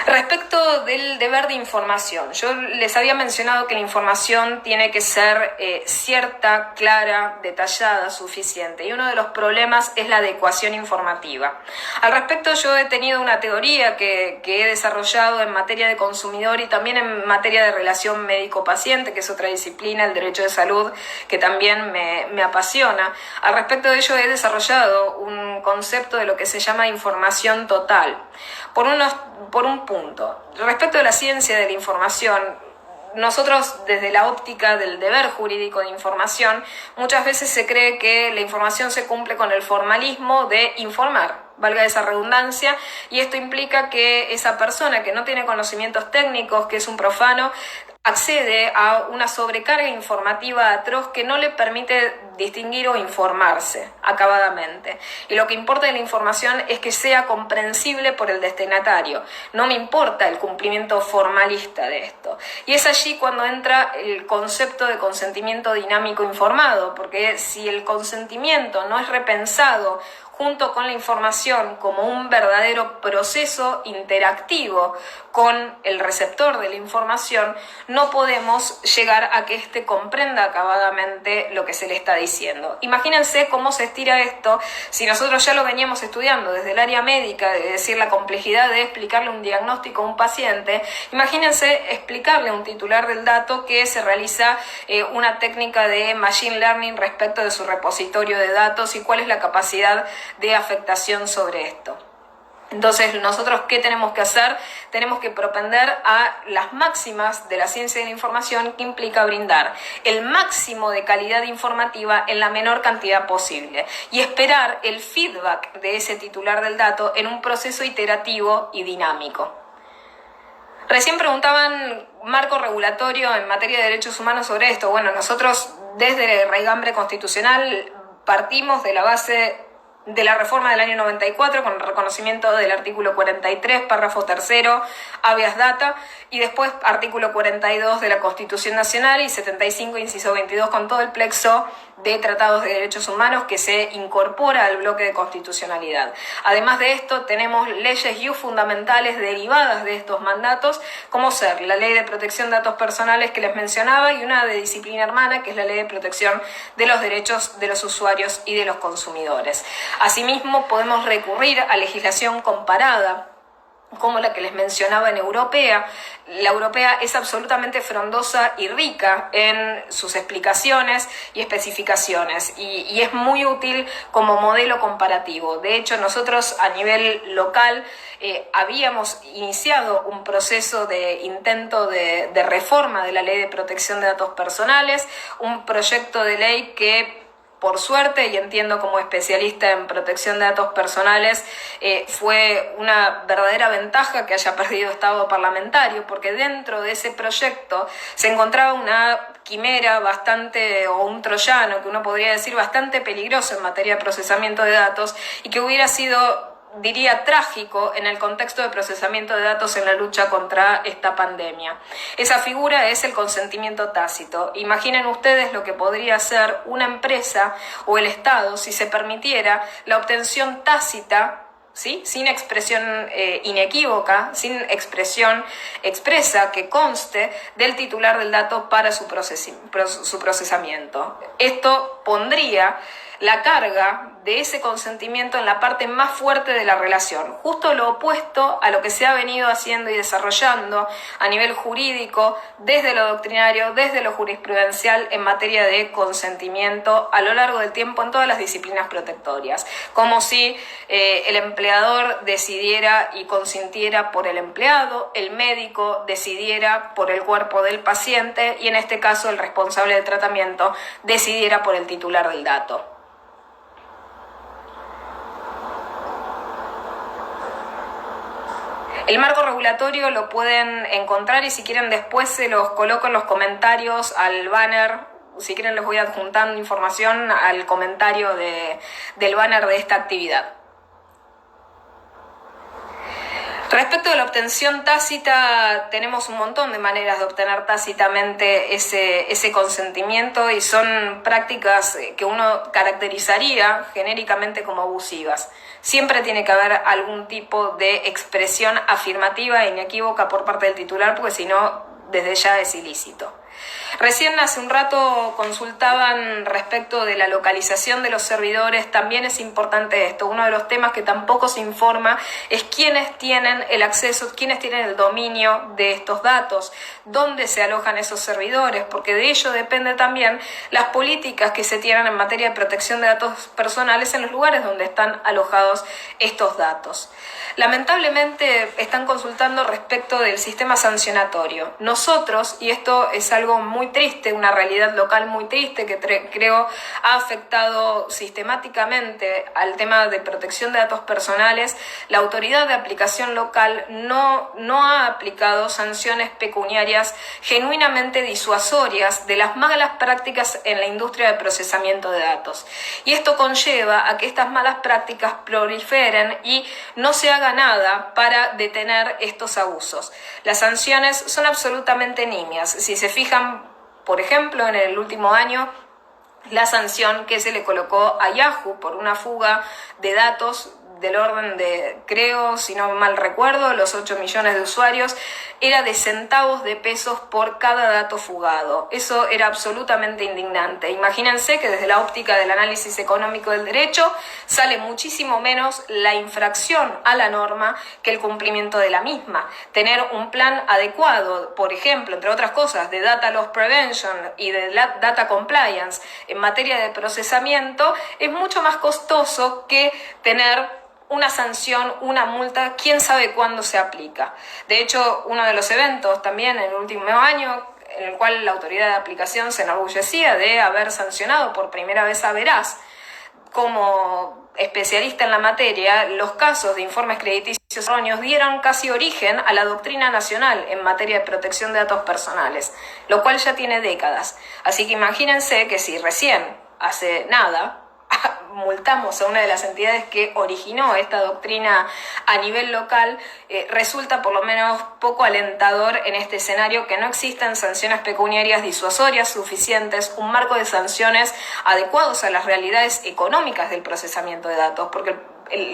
Respecto del deber de información, yo les había mencionado que la información tiene que ser cierta, clara, detallada, suficiente, y uno de los problemas es la adecuación informativa. Al respecto, yo he tenido una teoría que he desarrollado en materia de consumidor y también en materia de relación médico-paciente, que es otra disciplina, el derecho de salud, que también me apasiona. Al respecto de ello he desarrollado un concepto de lo que se llama información total. Por un punto, respecto a la ciencia de la información, nosotros desde la óptica del deber jurídico de información, muchas veces se cree que la información se cumple con el formalismo de informar, valga esa redundancia, y esto implica que esa persona que no tiene conocimientos técnicos, que es un profano, accede a una sobrecarga informativa atroz que no le permite distinguir o informarse acabadamente. Y lo que importa de la información es que sea comprensible por el destinatario. No me importa el cumplimiento formalista de esto. Y es allí cuando entra el concepto de consentimiento dinámico informado, porque si el consentimiento no es repensado junto con la información como un verdadero proceso interactivo con el receptor de la información, no podemos llegar a que éste comprenda acabadamente lo que se le está diciendo. Imagínense cómo se estira esto si nosotros ya lo veníamos estudiando desde el área médica, es decir, la complejidad de explicarle un diagnóstico a un paciente. Imagínense explicarle a un titular del dato que se realiza una técnica de machine learning respecto de su repositorio de datos y cuál es la capacidad de afectación sobre esto. Entonces, nosotros, ¿qué tenemos que hacer? Tenemos que propender a las máximas de la ciencia de la información, que implica brindar el máximo de calidad informativa en la menor cantidad posible y esperar el feedback de ese titular del dato en un proceso iterativo y dinámico. Recién preguntaban marco regulatorio en materia de derechos humanos sobre esto. Bueno, nosotros desde el raigambre constitucional partimos de la base de la reforma del año 94 con el reconocimiento del artículo 43, párrafo tercero, habeas data, y después artículo 42 de la Constitución Nacional y 75, inciso 22, con todo el plexo de tratados de derechos humanos que se incorpora al bloque de constitucionalidad. Además de esto, tenemos leyes ius fundamentales derivadas de estos mandatos, como ser la Ley de Protección de Datos Personales que les mencionaba y una de disciplina hermana, que es la Ley de Protección de los Derechos de los Usuarios y de los Consumidores. Asimismo, podemos recurrir a legislación comparada, como la que les mencionaba en europea. La europea es absolutamente frondosa y rica en sus explicaciones y especificaciones y es muy útil como modelo comparativo. De hecho, nosotros a nivel local habíamos iniciado un proceso de intento de reforma de la Ley de Protección de Datos Personales, un proyecto de ley que, por suerte, y entiendo como especialista en protección de datos personales, fue una verdadera ventaja que haya perdido estado parlamentario, porque dentro de ese proyecto se encontraba una quimera bastante, o un troyano, que uno podría decir bastante peligroso en materia de procesamiento de datos, y que hubiera sido, diría, trágico en el contexto de procesamiento de datos en la lucha contra esta pandemia. Esa figura es el consentimiento tácito. Imaginen ustedes lo que podría ser una empresa o el Estado si se permitiera la obtención tácita, ¿sí?, sin expresión inequívoca, sin expresión expresa que conste del titular del dato para su procesamiento. Esto pondría la carga de ese consentimiento en la parte más fuerte de la relación, justo lo opuesto a lo que se ha venido haciendo y desarrollando a nivel jurídico, desde lo doctrinario, desde lo jurisprudencial, en materia de consentimiento a lo largo del tiempo en todas las disciplinas protectorias, como si el empleador decidiera y consintiera por el empleado, el médico decidiera por el cuerpo del paciente y en este caso el responsable del tratamiento decidiera por el titular del dato. El marco regulatorio lo pueden encontrar y si quieren después se los coloco en los comentarios al banner. Si quieren les voy adjuntando información al comentario del banner de esta actividad. Respecto de la obtención tácita, tenemos un montón de maneras de obtener tácitamente ese consentimiento y son prácticas que uno caracterizaría genéricamente como abusivas. Siempre tiene que haber algún tipo de expresión afirmativa e inequívoca por parte del titular, porque si no, desde ya es ilícito. Recién hace un rato consultaban respecto de la localización de los servidores. También es importante esto. Uno de los temas que tampoco se informa es quiénes tienen el acceso, quiénes tienen el dominio de estos datos, dónde se alojan esos servidores, porque de ello depende también las políticas que se tienen en materia de protección de datos personales en los lugares donde están alojados estos datos. Lamentablemente están consultando respecto del sistema sancionatorio. Nosotros, y esto es algo muy triste, una realidad local muy triste que creo ha afectado sistemáticamente al tema de protección de datos personales, la autoridad de aplicación local no ha aplicado sanciones pecuniarias genuinamente disuasorias de las malas prácticas en la industria de procesamiento de datos. Y esto conlleva a que estas malas prácticas proliferen y no se haga nada para detener estos abusos. Las sanciones son absolutamente nimias. Si se fijan, por ejemplo, en el último año, la sanción que se le colocó a Yahoo por una fuga de datos del orden de, creo, si no mal recuerdo, los 8 millones de usuarios, era de centavos de pesos por cada dato fugado. Eso era absolutamente indignante. Imagínense que desde la óptica del análisis económico del derecho sale muchísimo menos la infracción a la norma que el cumplimiento de la misma. Tener un plan adecuado, por ejemplo, entre otras cosas, de Data Loss Prevention y de Data Compliance en materia de procesamiento es mucho más costoso que tener una sanción, una multa, quién sabe cuándo se aplica. De hecho, uno de los eventos también en el último año, en el cual la autoridad de aplicación se enorgullecía de haber sancionado por primera vez a Veraz, como especialista en la materia, los casos de informes crediticios erróneos dieron casi origen a la doctrina nacional en materia de protección de datos personales, lo cual ya tiene décadas. Así que imagínense que si recién, hace nada, multamos a una de las entidades que originó esta doctrina a nivel local, resulta por lo menos poco alentador en este escenario que no existan sanciones pecuniarias disuasorias suficientes, un marco de sanciones adecuados a las realidades económicas del procesamiento de datos, porque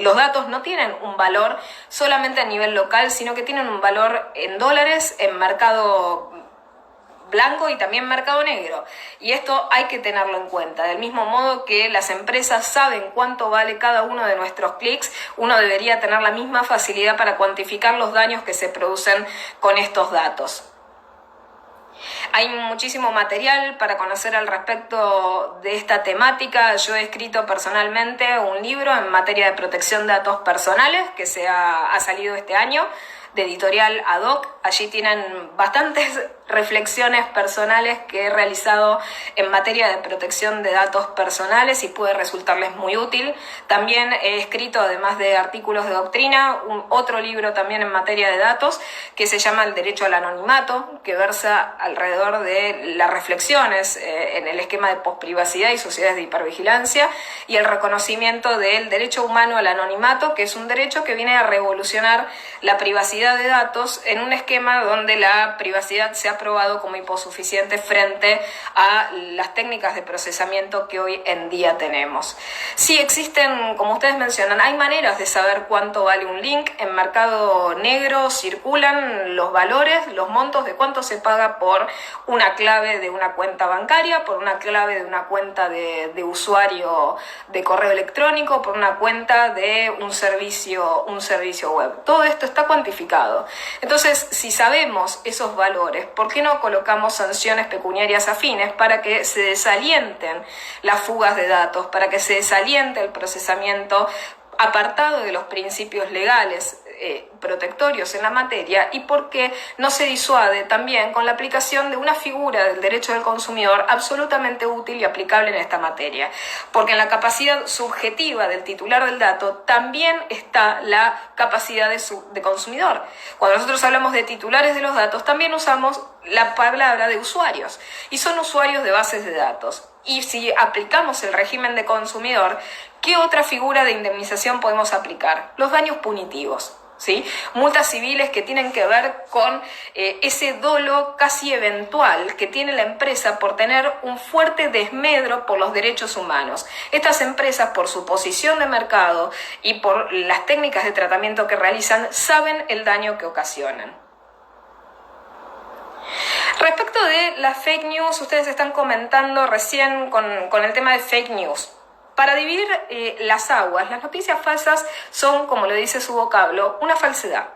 los datos no tienen un valor solamente a nivel local, sino que tienen un valor en dólares, en mercado blanco y también mercado negro. Y esto hay que tenerlo en cuenta. Del mismo modo que las empresas saben cuánto vale cada uno de nuestros clics, uno debería tener la misma facilidad para cuantificar los daños que se producen con estos datos. Hay muchísimo material para conocer al respecto de esta temática. Yo he escrito personalmente un libro en materia de protección de datos personales que ha salido este año, de editorial Ad Hoc. Allí tienen bastantes reflexiones personales que he realizado en materia de protección de datos personales y puede resultarles muy útil. También he escrito, además de artículos de doctrina, otro libro también en materia de datos que se llama El derecho al anonimato, que versa alrededor de las reflexiones en el esquema de posprivacidad y sociedades de hipervigilancia y el reconocimiento del derecho humano al anonimato, que es un derecho que viene a revolucionar la privacidad de datos en un esquema donde la privacidad se ha probado como hiposuficiente frente a las técnicas de procesamiento que hoy en día tenemos. Sí existen, como ustedes mencionan, hay maneras de saber cuánto vale un link. En mercado negro circulan los valores, los montos de cuánto se paga por una clave de una cuenta bancaria, por una clave de una cuenta de usuario de correo electrónico, por una cuenta de un servicio web. Todo esto está cuantificado. Entonces, si sabemos esos valores, ¿por qué no colocamos sanciones pecuniarias afines para que se desalienten las fugas de datos, para que se desaliente el procesamiento apartado de los principios legales protectorios en la materia, y por qué no se disuade también con la aplicación de una figura del derecho del consumidor absolutamente útil y aplicable en esta materia? Porque en la capacidad subjetiva del titular del dato también está la capacidad de consumidor. Cuando nosotros hablamos de titulares de los datos, también usamos la palabra de usuarios, y son usuarios de bases de datos. Y si aplicamos el régimen de consumidor, ¿qué otra figura de indemnización podemos aplicar? Los daños punitivos, ¿sí? Multas civiles que tienen que ver con ese dolo casi eventual que tiene la empresa por tener un fuerte desmedro por los derechos humanos. Estas empresas, por su posición de mercado y por las técnicas de tratamiento que realizan, saben el daño que ocasionan. Respecto de las fake news, ustedes están comentando recién con el tema de fake news. Para dividir las aguas, las noticias falsas son, como lo dice su vocablo, una falsedad.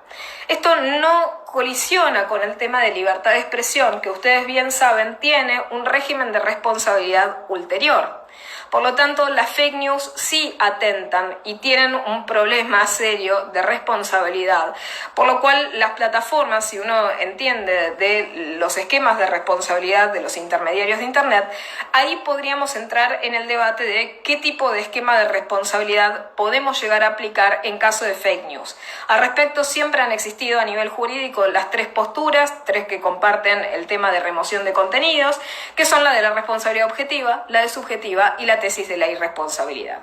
Esto no colisiona con el tema de libertad de expresión, que ustedes bien saben tiene un régimen de responsabilidad ulterior. Por lo tanto, las fake news sí atentan y tienen un problema serio de responsabilidad, por lo cual las plataformas, si uno entiende de los esquemas de responsabilidad de los intermediarios de Internet, ahí podríamos entrar en el debate de qué tipo de esquema de responsabilidad podemos llegar a aplicar en caso de fake news. Al respecto, siempre han existido a nivel jurídico las tres posturas, tres que comparten el tema de remoción de contenidos, que son la de la responsabilidad objetiva, la de subjetiva y la tesis de la irresponsabilidad.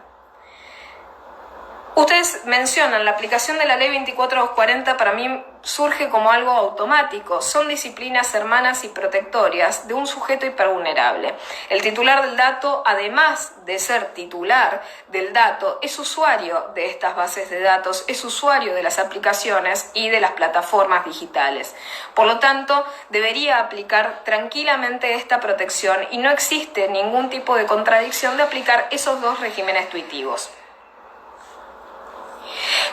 Ustedes mencionan la aplicación de la ley 24240, para mí surge como algo automático. Son disciplinas hermanas y protectorias de un sujeto hipervulnerable. El titular del dato, además de ser titular del dato, es usuario de estas bases de datos, es usuario de las aplicaciones y de las plataformas digitales. Por lo tanto, debería aplicar tranquilamente esta protección y no existe ningún tipo de contradicción de aplicar esos dos regímenes tuitivos.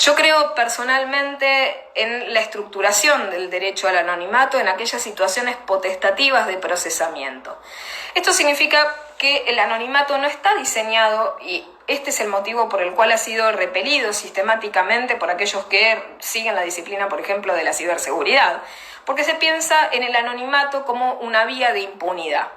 Yo creo personalmente en la estructuración del derecho al anonimato en aquellas situaciones potestativas de procesamiento. Esto significa que el anonimato no está diseñado, y este es el motivo por el cual ha sido repelido sistemáticamente por aquellos que siguen la disciplina, por ejemplo, de la ciberseguridad, porque se piensa en el anonimato como una vía de impunidad.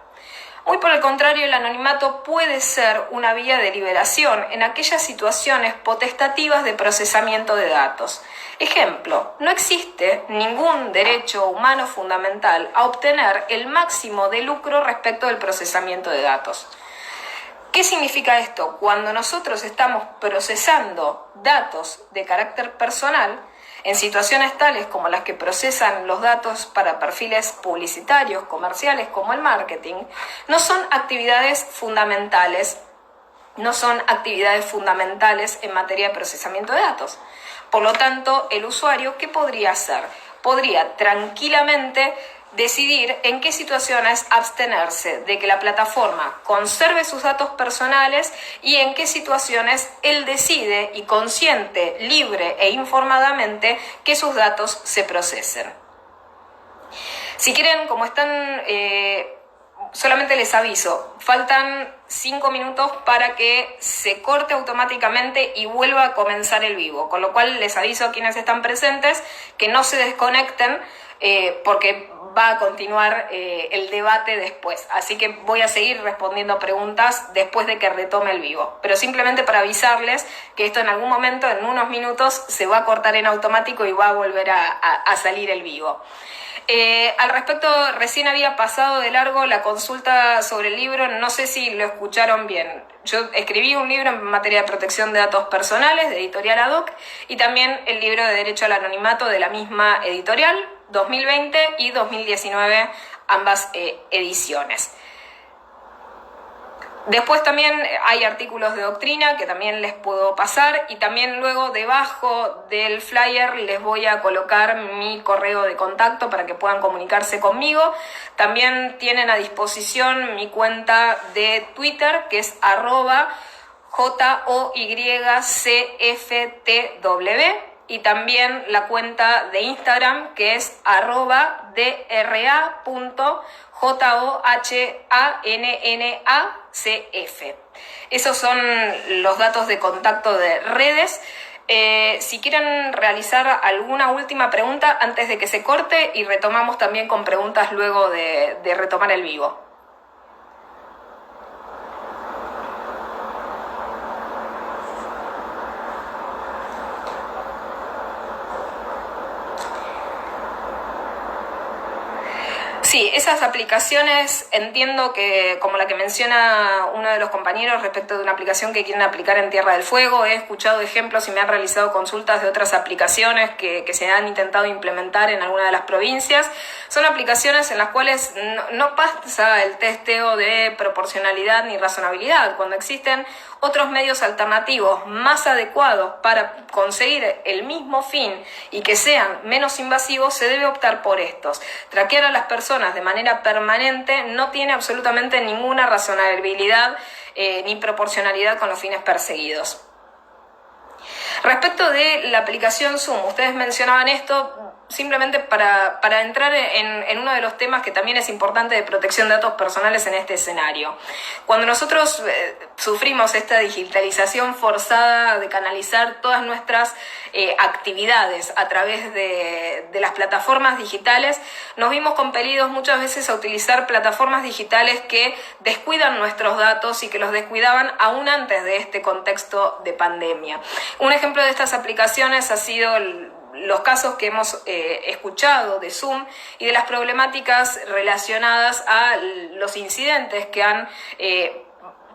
Muy por el contrario, el anonimato puede ser una vía de liberación en aquellas situaciones potestativas de procesamiento de datos. Ejemplo, no existe ningún derecho humano fundamental a obtener el máximo de lucro respecto del procesamiento de datos. ¿Qué significa esto? Cuando nosotros estamos procesando datos de carácter personal, en situaciones tales como las que procesan los datos para perfiles publicitarios, comerciales, como el marketing, no son actividades fundamentales, en materia de procesamiento de datos. Por lo tanto, el usuario, ¿qué podría hacer? Podría tranquilamente decidir en qué situaciones abstenerse de que la plataforma conserve sus datos personales y en qué situaciones él decide y consciente, libre e informadamente que sus datos se procesen. Si quieren, como están, solamente les aviso, faltan 5 minutos para que se corte automáticamente y vuelva a comenzar el vivo, con lo cual les aviso a quienes están presentes que no se desconecten porque va a continuar el debate después. Así que voy a seguir respondiendo preguntas después de que retome el vivo. Pero simplemente para avisarles que esto en algún momento, en unos minutos, se va a cortar en automático y va a volver a salir el vivo. Al respecto, recién había pasado de largo la consulta sobre el libro, no sé si lo escucharon bien. Yo escribí un libro en materia de protección de datos personales, de editorial Ad Hoc, y también el libro de Derecho al Anonimato de la misma editorial, 2020 y 2019, ambas ediciones. Después también hay artículos de doctrina que también les puedo pasar, y también luego debajo del flyer les voy a colocar mi correo de contacto para que puedan comunicarse conmigo. También tienen a disposición mi cuenta de Twitter, que es @JOYCFTW, y también la cuenta de Instagram, que es @dra.johannacf. Esos son los datos de contacto de redes. Si quieren realizar alguna última pregunta antes de que se corte, y retomamos también con preguntas luego de retomar el vivo. Sí, esas aplicaciones entiendo que, como la que menciona uno de los compañeros respecto de una aplicación que quieren aplicar en Tierra del Fuego, he escuchado ejemplos y me han realizado consultas de otras aplicaciones que se han intentado implementar en alguna de las provincias. Son aplicaciones en las cuales no pasa el testeo de proporcionalidad ni razonabilidad, cuando existen otros medios alternativos más adecuados para conseguir el mismo fin y que sean menos invasivos, se debe optar por estos. Traquear a las personas de manera permanente no tiene absolutamente ninguna razonabilidad ni proporcionalidad con los fines perseguidos. Respecto de la aplicación Zoom, ustedes mencionaban esto simplemente para entrar en uno de los temas que también es importante de protección de datos personales en este escenario. Cuando nosotros sufrimos esta digitalización forzada de canalizar todas nuestras actividades a través de las plataformas digitales, nos vimos compelidos muchas veces a utilizar plataformas digitales que descuidan nuestros datos y que los descuidaban aún antes de este contexto de pandemia. Un ejemplo de estas aplicaciones ha sido los casos que hemos escuchado de Zoom y de las problemáticas relacionadas a los incidentes que han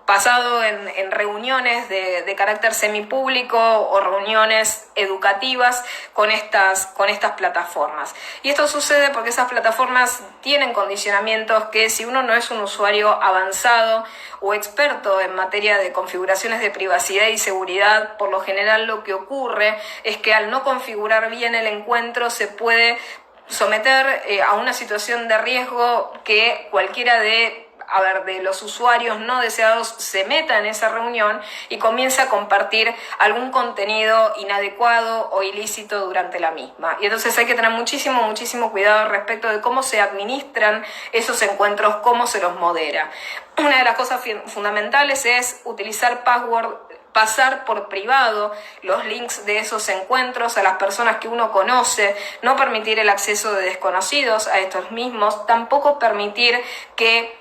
pasado en reuniones de carácter semipúblico o reuniones educativas con estas plataformas. Y esto sucede porque esas plataformas tienen condicionamientos que, si uno no es un usuario avanzado o experto en materia de configuraciones de privacidad y seguridad, por lo general lo que ocurre es que al no configurar bien el encuentro se puede someter a una situación de riesgo que cualquiera de los usuarios no deseados se meta en esa reunión y comienza a compartir algún contenido inadecuado o ilícito durante la misma. Y entonces hay que tener muchísimo cuidado respecto de cómo se administran esos encuentros, cómo se los modera. Una de las cosas fundamentales es utilizar password, pasar por privado los links de esos encuentros a las personas que uno conoce, no permitir el acceso de desconocidos a estos mismos, tampoco permitir que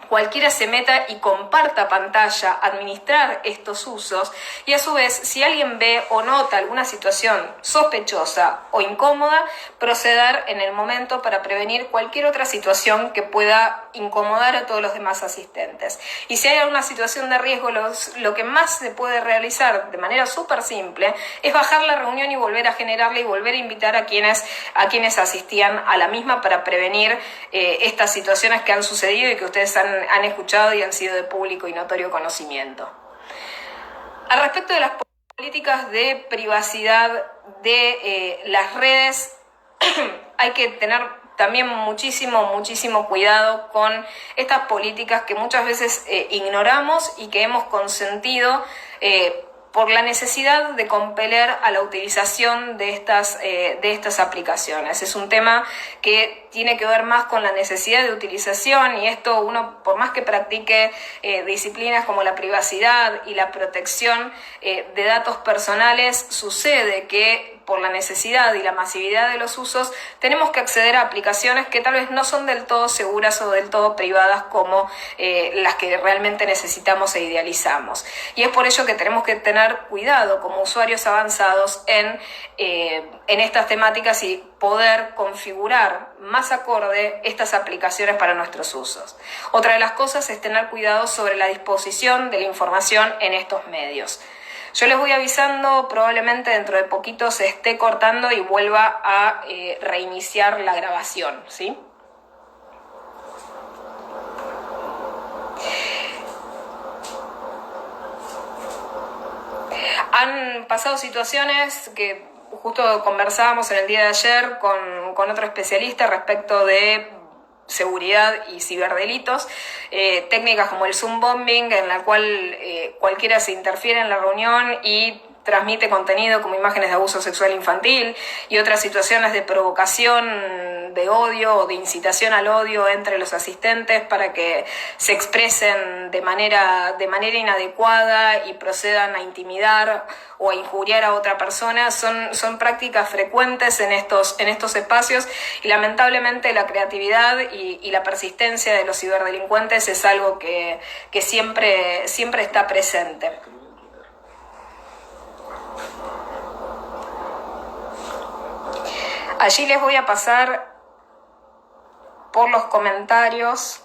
cualquiera se meta y comparta pantalla, administrar estos usos, y a su vez, si alguien ve o nota alguna situación sospechosa o incómoda, proceder en el momento para prevenir cualquier otra situación que pueda incomodar a todos los demás asistentes. Y si hay alguna situación de riesgo, lo que más se puede realizar de manera súper simple es bajar la reunión y volver a generarla y volver a invitar a quienes asistían a la misma para prevenir estas situaciones que han sucedido y que ustedes han escuchado y han sido de público y notorio conocimiento. Al respecto de las políticas de privacidad de las redes, hay que tener también muchísimo cuidado con estas políticas que muchas veces ignoramos y que hemos consentido por la necesidad de compeler a la utilización de estas aplicaciones. Es un tema que tiene que ver más con la necesidad de utilización, y esto uno, por más que practique disciplinas como la privacidad y la protección de datos personales, sucede que por la necesidad y la masividad de los usos tenemos que acceder a aplicaciones que tal vez no son del todo seguras o del todo privadas como las que realmente necesitamos e idealizamos. Y es por ello que tenemos que tener cuidado como usuarios avanzados en estas temáticas y poder configurar más acorde estas aplicaciones para nuestros usos. Otra de las cosas es tener cuidado sobre la disposición de la información en estos medios. Yo les voy avisando, probablemente dentro de poquito se esté cortando y vuelva a reiniciar la grabación, ¿sí? Han pasado situaciones que justo conversábamos en el día de ayer con otro especialista respecto de seguridad y ciberdelitos, técnicas como el Zoom bombing, en la cual cualquiera se interfiere en la reunión y transmite contenido como imágenes de abuso sexual infantil y otras situaciones de provocación de odio o de incitación al odio entre los asistentes para que se expresen de manera inadecuada y procedan a intimidar o a injuriar a otra persona. Son prácticas frecuentes en estos espacios, y lamentablemente la creatividad y la persistencia de los ciberdelincuentes es algo que siempre está presente. Allí les voy a pasar por los comentarios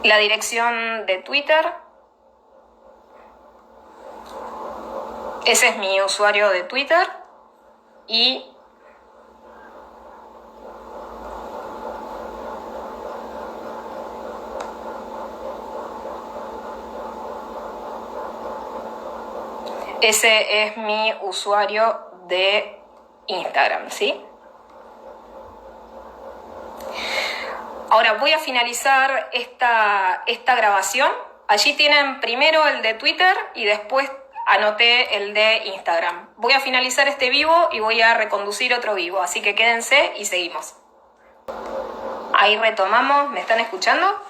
la dirección de Twitter. Ese es mi usuario de Twitter. Y ese es mi usuario de Instagram, ¿sí? Ahora voy a finalizar esta grabación. Allí tienen primero el de Twitter y después anoté el de Instagram. Voy a finalizar este vivo y voy a reconducir otro vivo, así que quédense y seguimos. Ahí retomamos, ¿me están escuchando?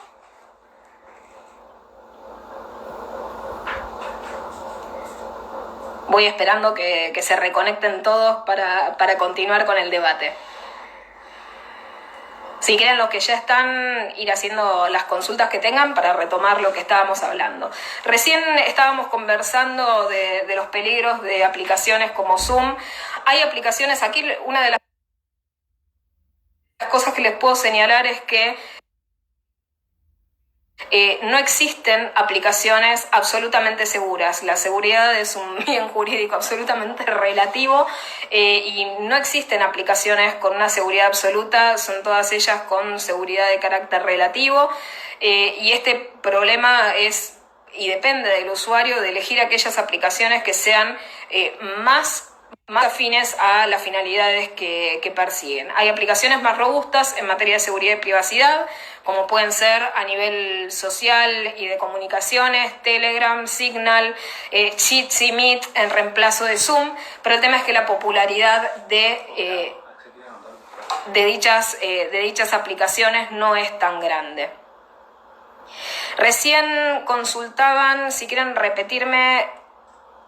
Voy esperando que se reconecten todos para continuar con el debate. Si quieren, los que ya están, ir haciendo las consultas que tengan para retomar lo que estábamos hablando. Recién estábamos conversando de los peligros de aplicaciones como Zoom. Hay aplicaciones, aquí una de las cosas que les puedo señalar es que no existen aplicaciones absolutamente seguras. La seguridad es un bien jurídico absolutamente relativo y no existen aplicaciones con una seguridad absoluta, son todas ellas con seguridad de carácter relativo, y este problema es, y depende del usuario, de elegir aquellas aplicaciones que sean más afines a las finalidades que persiguen. Hay aplicaciones más robustas en materia de seguridad y privacidad, como pueden ser a nivel social y de comunicaciones, Telegram, Signal, Jitsi Meet en reemplazo de Zoom, pero el tema es que la popularidad de dichas aplicaciones no es tan grande. Recién consultaban, si quieren repetirme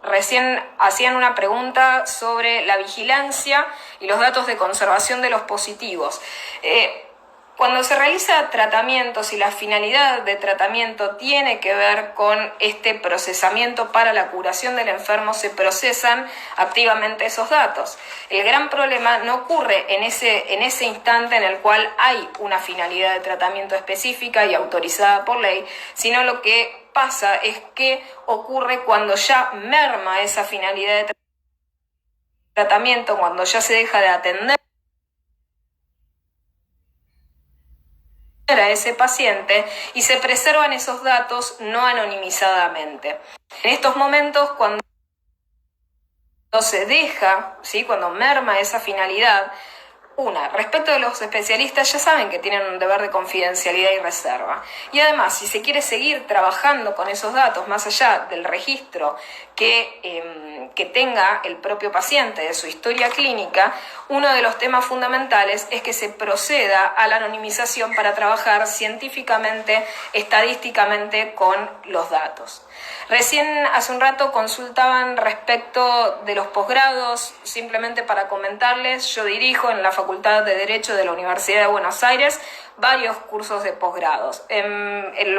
recién hacían una pregunta sobre la vigilancia y los datos de conservación de los positivos. Cuando se realiza tratamientos y la finalidad de tratamiento tiene que ver con este procesamiento para la curación del enfermo, se procesan activamente esos datos. El gran problema no ocurre en ese instante en el cual hay una finalidad de tratamiento específica y autorizada por ley, sino lo que pasa es que ocurre cuando ya merma esa finalidad de tratamiento, cuando ya se deja de atender a ese paciente y se preservan esos datos no anonimizadamente. En estos momentos, cuando se deja, ¿sí?, cuando merma esa finalidad, respecto de los especialistas ya saben que tienen un deber de confidencialidad y reserva. Y además, si se quiere seguir trabajando con esos datos, más allá del registro que tenga el propio paciente de su historia clínica, uno de los temas fundamentales es que se proceda a la anonimización para trabajar científicamente, estadísticamente con los datos. Recién hace un rato consultaban respecto de los posgrados, simplemente para comentarles, yo dirijo en la Facultad de Derecho de la Universidad de Buenos Aires varios cursos de posgrados.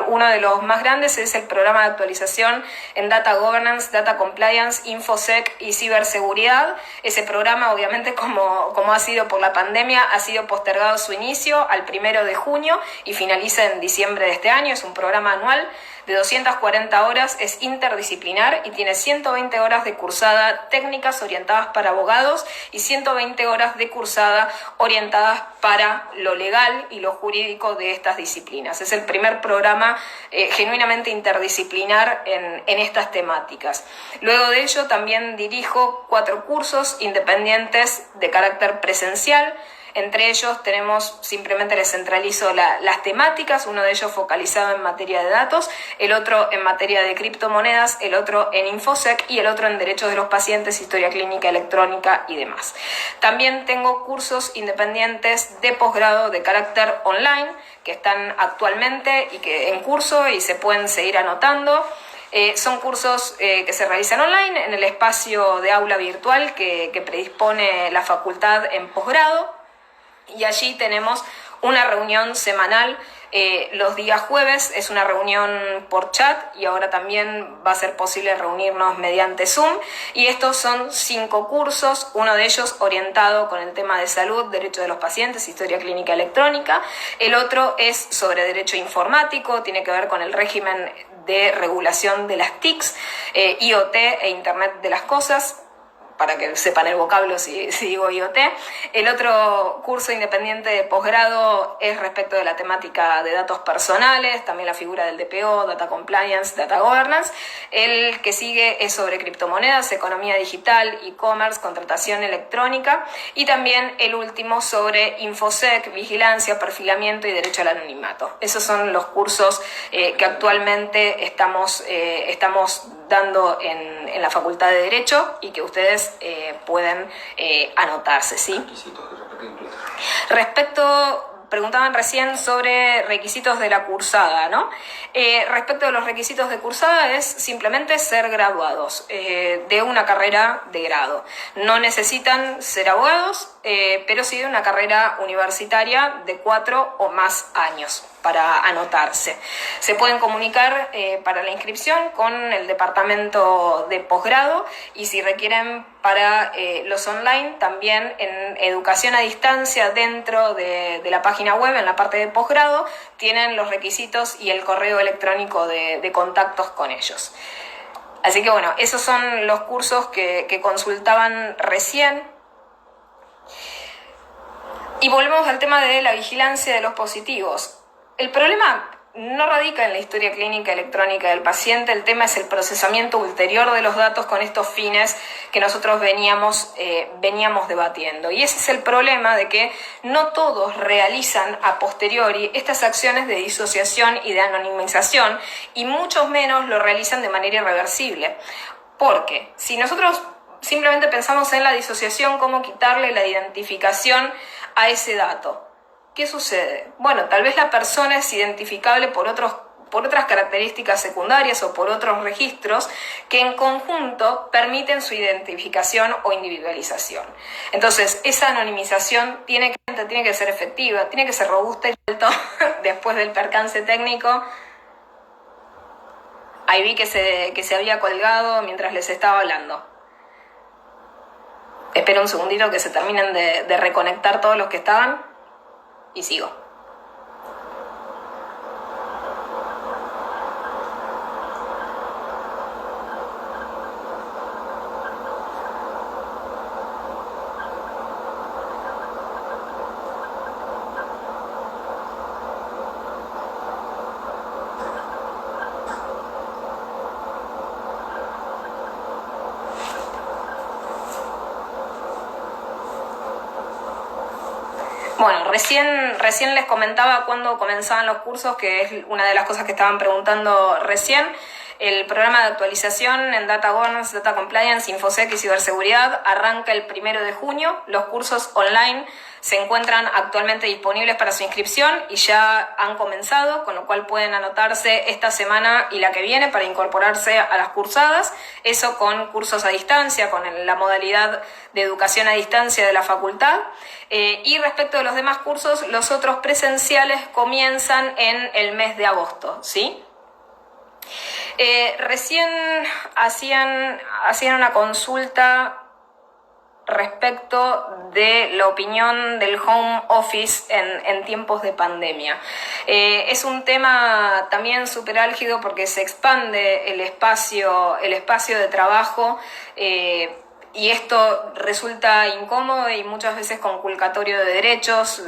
Uno de los más grandes es el programa de actualización en Data Governance, Data Compliance, InfoSec y Ciberseguridad. Ese programa, obviamente, como ha sido por la pandemia, ha sido postergado su inicio al 1 de junio y finaliza en diciembre de este año. Es un programa anual de 240 horas, es interdisciplinar y tiene 120 horas de cursada técnicas orientadas para abogados y 120 horas de cursada orientadas para lo legal y lo jurídico de estas disciplinas. Es el primer programa genuinamente interdisciplinar en estas temáticas. Luego de ello también dirijo 4 cursos independientes de carácter presencial. Entre ellos tenemos, simplemente les centralizo las temáticas, uno de ellos focalizado en materia de datos, el otro en materia de criptomonedas, el otro en InfoSec y el otro en derechos de los pacientes, historia clínica electrónica y demás. También tengo cursos independientes de posgrado de carácter online que están actualmente en curso y se pueden seguir anotando. Son cursos que se realizan online en el espacio de aula virtual que predispone la facultad en posgrado. Y allí tenemos una reunión semanal los días jueves, es una reunión por chat y ahora también va a ser posible reunirnos mediante Zoom. Y estos son 5 cursos, uno de ellos orientado con el tema de salud, derecho de los pacientes, historia clínica electrónica. El otro es sobre derecho informático, tiene que ver con el régimen de regulación de las TICs, IoT e Internet de las Cosas, para que sepan el vocablo si digo IoT. El otro curso independiente de posgrado es respecto de la temática de datos personales, también la figura del DPO, Data Compliance, Data Governance. El que sigue es sobre criptomonedas, economía digital, e-commerce, contratación electrónica. Y también el último sobre InfoSec, vigilancia, perfilamiento y derecho al anonimato. Esos son los cursos que actualmente estamos dando en la Facultad de Derecho y que ustedes pueden anotarse, ¿sí? Preguntaban recién sobre requisitos de la cursada, ¿no? Respecto de los requisitos de cursada es simplemente ser graduados de una carrera de grado. No necesitan ser abogados, pero sí de una carrera universitaria de 4 o más años para anotarse. Se pueden comunicar para la inscripción con el departamento de posgrado y si requieren para los online, también en educación a distancia dentro de la página web, en la parte de posgrado, tienen los requisitos y el correo electrónico de contactos con ellos. Así que bueno, esos son los cursos que consultaban recién. Y volvemos al tema de la vigilancia de los positivos. El problema no radica en la historia clínica electrónica del paciente, el tema es el procesamiento ulterior de los datos con estos fines que nosotros veníamos debatiendo. Y ese es el problema de que no todos realizan a posteriori estas acciones de disociación y de anonimización, y muchos menos lo realizan de manera irreversible. Porque si nosotros simplemente pensamos en la disociación, cómo quitarle la identificación a ese dato, ¿qué sucede? Bueno, tal vez la persona es identificable por otros por otras características secundarias o por otros registros que en conjunto permiten su identificación o individualización. Entonces, esa anonimización tiene que ser efectiva, tiene que ser robusta y alto. Después del percance técnico, ahí vi que se había colgado mientras les estaba hablando. Espero un segundito que se terminen de reconectar todos los que estaban y sigo. Bueno, recién les comentaba cuándo comenzaban los cursos, que es una de las cosas que estaban preguntando recién. El programa de actualización en Data Governance, Data Compliance, InfoSec y Ciberseguridad arranca el 1 de junio. Los cursos online se encuentran actualmente disponibles para su inscripción y ya han comenzado, con lo cual pueden anotarse esta semana y la que viene para incorporarse a las cursadas. Eso con cursos a distancia, con la modalidad de educación a distancia de la facultad. Y respecto de los demás cursos, los otros presenciales comienzan en el mes de agosto, ¿sí? Recién hacían una consulta respecto de la opinión del home office en tiempos de pandemia. Es un tema también súper álgido porque se expande el espacio de trabajo, y esto resulta incómodo y muchas veces conculcatorio de derechos,